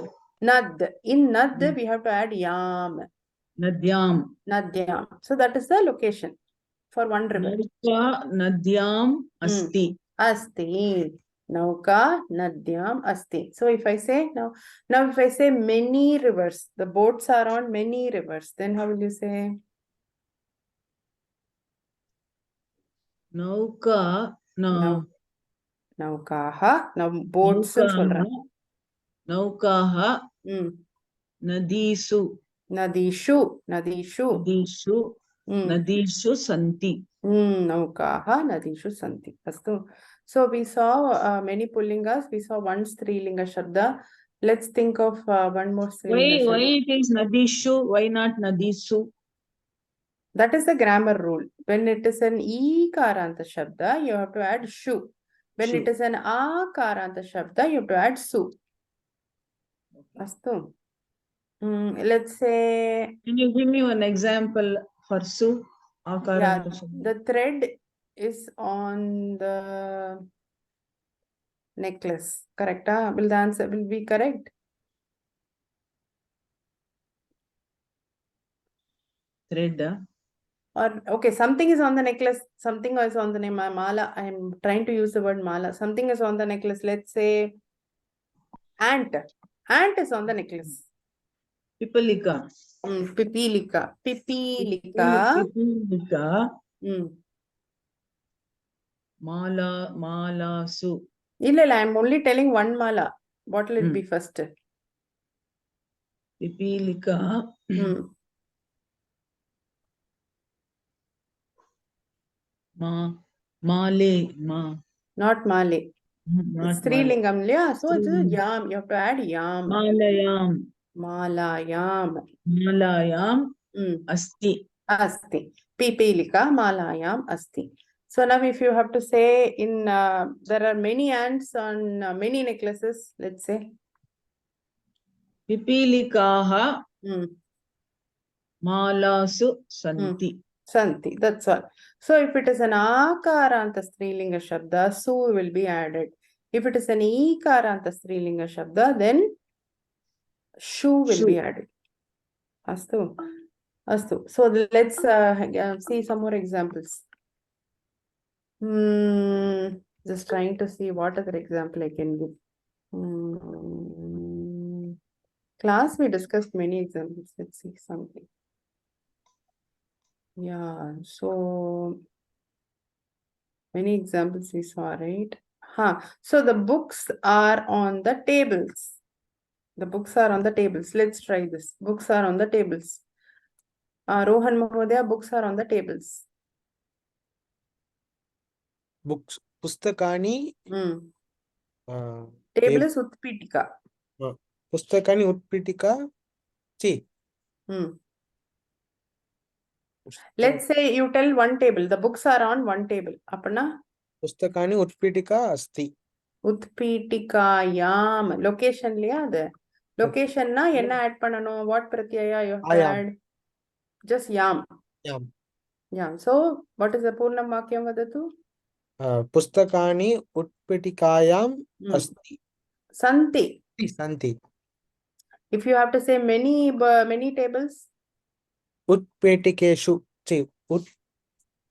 In Nad, we have to add Yam. Nadyam. Nadyam. So that is the location for one river. Nauka Nadyam asti. Asti. Nauka Nadyam asti. So if I say now if I say many rivers, the boats are on many rivers, then how will you say? Nauka. No. Naukaha. Now boats solra. Naukaha. Nadisu. Nadishu. Nadishu santi. Naukaha Nadishu Santi. Astu. So we saw many Pullingas, we saw one Strilinga Shabda. Let's think of one more Strilinga Why Shabda. it is Nadishu? Why not Nadisu? That is the grammar rule. When it is an Ikaranta Shabda, you have to add Shu. When it is an Akaranta Shabda, you have to add Su. Astu. Let's say. Can you give me one example for Su? Yeah, the thread is on the necklace. Correct? Will the answer will be correct? Thread. Or okay, something is on the necklace, something is on the name mala. I am trying to use the word mala. Something is on the necklace. Let's say ant. Ant is on the necklace. Pipalika. Pipilika. Pipilika. Pipilika. Malasu. Illa, I'm only telling one mala. What will it be first? Pipilika. Male. Not male. Not Strilingam, yeah. So it's Strilingam. yam. You have to add yam. Malayam. Malayam. Asti. Asti. Pipilika Malayam Asti. So now if you have to say in, there are many ants on many necklaces, let's say. Pipilikaha Malasu Santi. Santi, that's all. So if it is an Akaranta Strilinga Shabda, Su will be added. If it is an Ikaranta Strilinga Shabda, then Shu will be added. Astu. Astu. So let's see some more examples. Just trying to see what other example I can give. Class, we discussed many examples. Let's see something. Yeah, so many examples we saw, right? So the books are on the tables. The books are on the tables. Let's try this. Books are on the tables. Rohan Mahodaya, books are on the tables. Books. Pustakani. Table is Utpitika. Pustakani Utpitika. See. Let's say you tell one table. The books are on one table. Apana? Pustakani Utpitika Asti. Utpitikayam. Location liya ade. Location na enna add panano. What pratyaya you have to add? Just yam. Yam. So what is the Purnam Vakyam vadatu? Pustakani Utpitikayam Asti. Santi. Santi. If you have to say many tables. Utpetikeshu. See.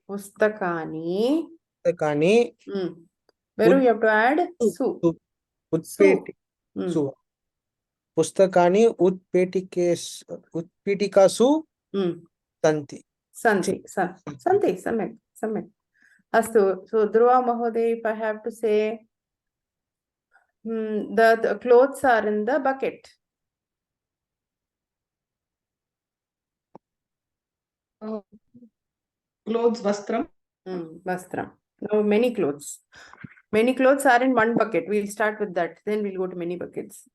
Pustakani. Pustakani. Where you have to add su. Su. Pustakani Utpitikasu Santi. Santi. Santi. Samek. Astu. So Dhruva Mahodaya, if I have to say the clothes are in the bucket. Clothes, vastram. Vastram. Now many clothes. Many clothes are in one bucket. We'll start with that. Then we'll go to many buckets.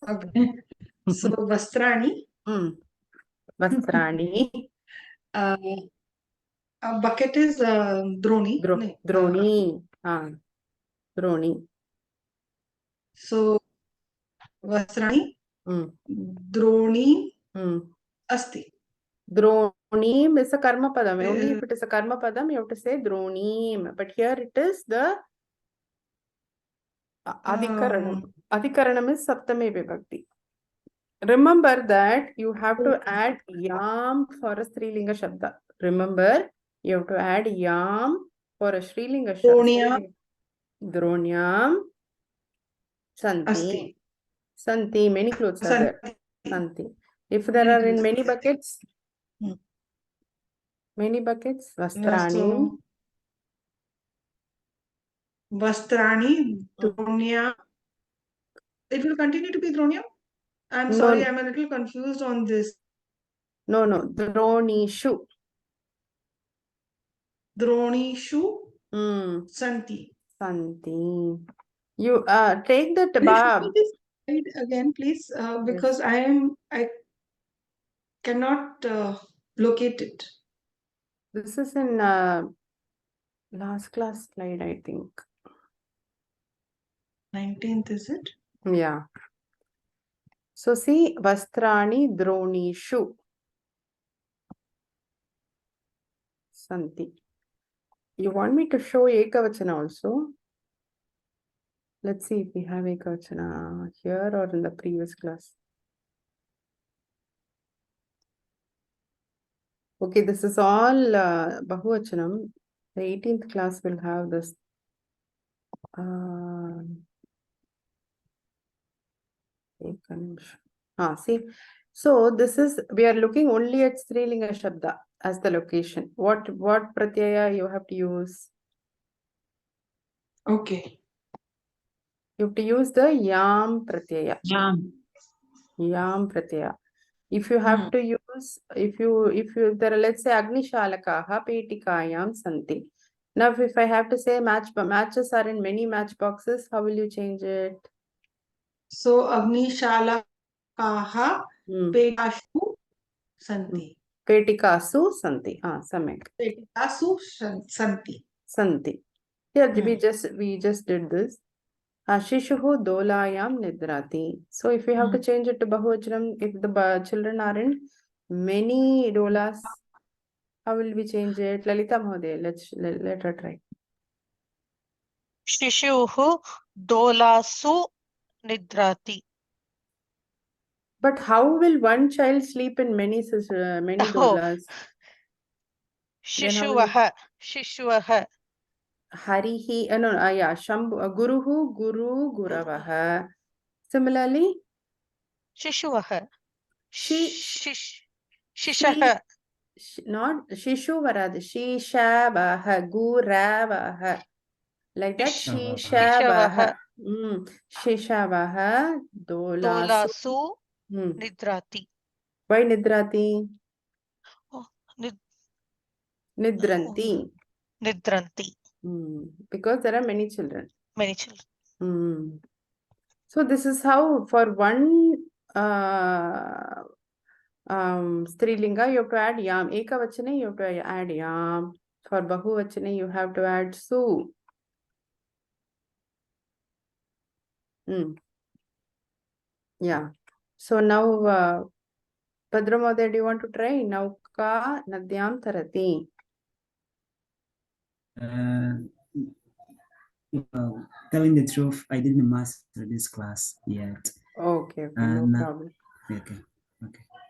Okay. So vastrani. Vastrani. A bucket is droni. Droni. Droni. So vastrani. Droni. Asti. Dronim is a karma padam. Only if it is a karma padam, you have to say dronim. But here it is the adhikaranam. Adhikaranam is saptame vibhakti. Remember that you have to add yam for a Strilinga Shabda. Remember, you have to add yam for a Strilinga Shabda. Dronyam. Santi. Asti. Santi. Many clothes are there. Santi. If there are in many buckets, vastrani. Vastrani, dronya. It will continue to be dronya? I'm sorry, I'm a little confused on this. No, dronishu. Dronishu. Santi. You take that bab. Again, please, because I cannot locate it. This is in last class slide, I think. 19th, is it? Yeah. So see, vastrani dronishu. Santi. You want me to show Ekavachana also? Let's see if we have Ekavachana here or in the previous class. Okay, this is all Bahuvachanam. The 18th class will have this. See, so this is, we are looking only at Strilinga Shabda as the location. What pratyaya you have to use? Okay. You have to use the yam pratyaya. Yam. Yam pratyaya. If you have to use, if you there are, let's say, Agnishalakaha Petikayam Santi. Now if I have to say matches are in many matchboxes, how will you change it? So Agnishalakaha Petashu Santi. Petikasu Santi. Samek. Petasu Santi. Santi. Here we just did this. Shishuhu dolayam nidrati. So if we have to change it to Bahuvachanam, if the children are in many dolas, how will we change it? Lalita Mahoday, let her try. Shishuhu dolasu nidrati. But how will one child sleep in many dolas? Then how will Shishuvaha. Harihi, Shambhu, Guruhu, Guru, Guravaha. Similarly, Shishuvaha. Shishaha. Not Shishu Varad, Shishabaha, Guravaha. Like that, Shishabaha. Shishabaha, Dolasu. Dolasu nidrati. Why Nidrati? Nid- Nidranti. Nidranti. Because there are many children. Many children. So this is how for one Strilinga you have to add yam. Ekavachane you have to add yam. For Bahuvachane you have to add su. Yeah. So now Bhadramoday, do you want to try? Nauka Nadyam Tarati. Well, telling the truth, I didn't master this class yet. Okay, no problem. Okay.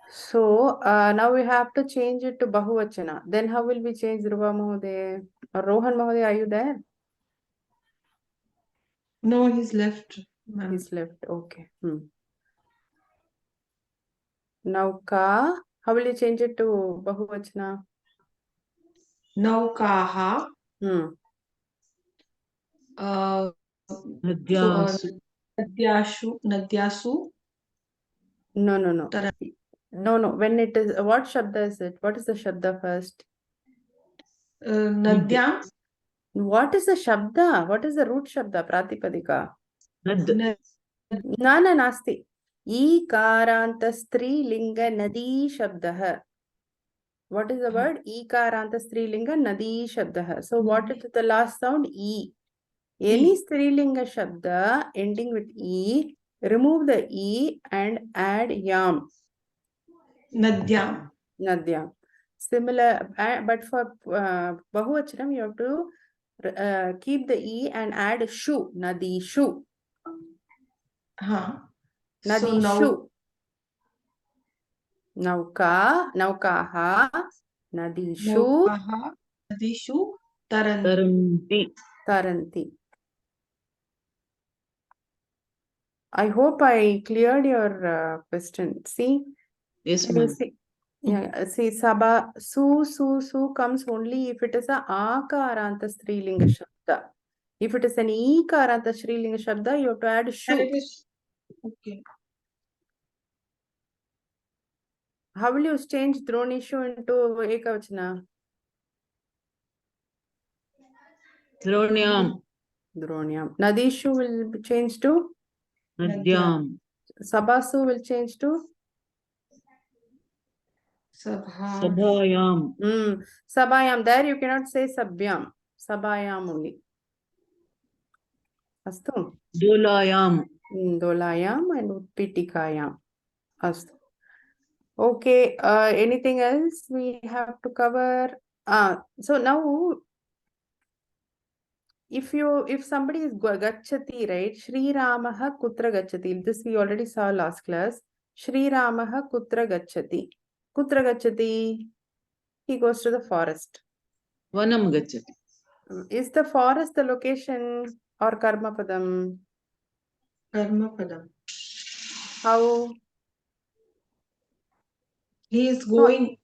So now we have to change it to Bahuvachana. Then how will we change Dhruva Mahoday? Or Rohan Mahoday, are you there? No, he's left. ma'am. He's left. Okay. Now Ka, how will you change it to Bahuvachana? Naukaha. Nadyasu. Nadyasu. No. Tara- No. When it is, what Shabda is it? What is the Shabda first? Nadyam. What is the Shabda? What is the root Shabda? Pratipadika. Nad. Nana Nasti. Ikaranta Strilinga Nadi Shabdah. What is the word? Ikaranta Strilinga Nadi Shabdah. So what is the last sound? E. Any Strilinga Shabda ending with E, remove the E and add yam. Nadyam. Nadyam. Similar, but for Bahuvachanam, you have to keep the E and add shu. Nadi shu. Nadi shu. Naukaha, Nadishu, Nadishu, Taranti. Taranti. I hope I cleared your question. See? Yes, Can you ma'am. see? Yeah, see, Saba, su comes only if it is a Akaranta Strilinga Shabda. If it is an Ikaranta Strilinga Shabda, you have to add shu. Okay. How will you change Dronishu into Ekavachana? Dronyam. Dronyam. Nadishu will be changed to? Nadyam. Sabasu will change to? Sabha. Sabhayam. Sabayam. There you cannot say Sabhyam. Sabayam only. Astu? Dolayam. Dolayam and Utpitikayam. Astu. Okay. Anything else we have to cover? So now, if somebody is Gachati, right? Shri Ramaha Kutra Gachati. This we already saw last class. Shri Ramaha Kutra Gachati. Kutra Gachati. He goes to the forest. Vanam gachati. Is the forest the location or Karma Padam? Karma Padam. How? He is No, going.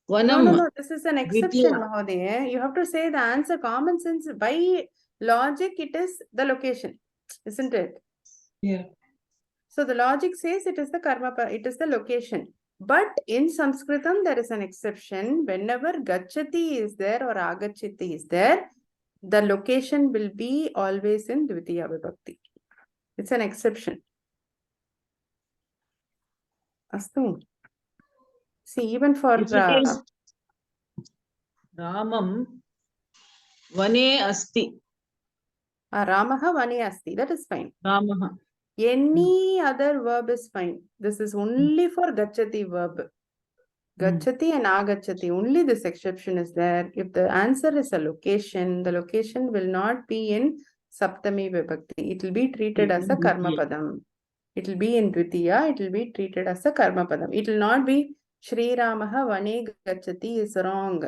no, Vanam. this is an exception, Vidya. Mahodaya. You have to say the answer. Common sense, by logic, it is the location, isn't it? Yeah. So the logic says it is the it is the location. But in Sanskritam, there is an exception. Whenever gachati is there or agachati is there, the location will be always in Dvitiya Vibhakti. It's an exception. Astu. See, even for If it is Ramam, Vane Asti. Ramaha Vane Asti, that is fine. Ramaha. Any other verb is fine. This is only for gachati verb. Gachati and agachati, only this exception is there. If the answer is a location, the location will not be in Saptami Vibhakti. It will be treated as a Karma Padam. It will be in Dvitiya, it will be treated as a Karma Padam. It will not be Shri Ramaha Vane Gachati is wrong.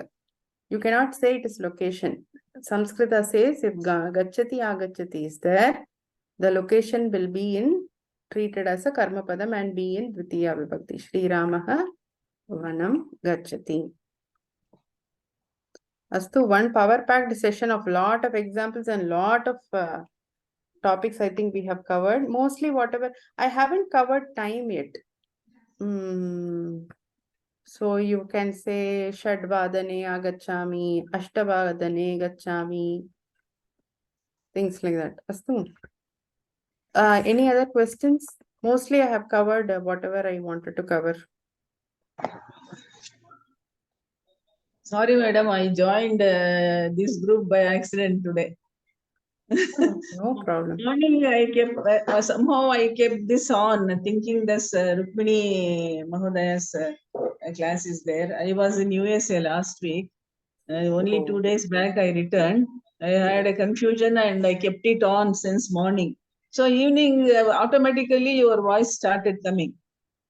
You cannot say it is location. Samskrita says if Gachati Agachati is there, the location will be in treated as a Karma Padam and be in Dvitiya Vibhakti. Shri Ramaha Vanam Gachati. Astu, one power-packed session of lot of examples and lot of topics I think we have covered. Mostly whatever, I haven't covered time yet. So you can say Shadvadane agachami, Ashtavadane gachami, things like that. Astu. Any other questions? Mostly I have covered whatever I wanted to cover. Sorry, madam, I joined this group by accident today. No problem. Morning, I kept somehow I kept this on, thinking this Rukmini Mahodaya's class is there. I was in USA last week. Only 2 days back I returned. I had a confusion and I kept it on since morning. So evening, automatically your voice started coming.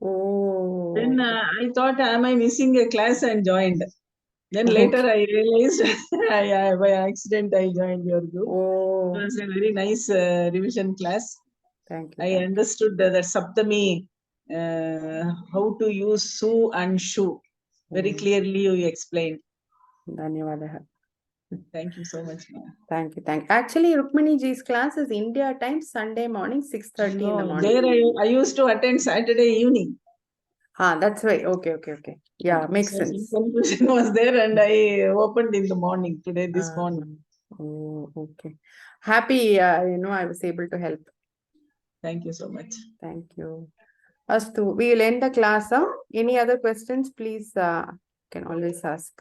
Oh. Then I thought, am I missing a class, and joined. Then later I realized by accident I joined your group. Oh. It was a very nice revision class. Thank you. I understood that Saptami, how to use su and shu. Very clearly you explained. Dhanyavadaha. Thank you so much, ma'am. Thank you. Actually, Rukmini ji's class is India time, Sunday morning, 6:30 in the No, morning. there I used to attend Saturday evening. That's right. Okay. Yeah, makes So sense. some confusion was there and I opened in the morning today, this morning. Oh, okay. Happy, I was able to help. Thank you so much. Thank you. Astu, we will end the class. Any other questions, please, can always ask.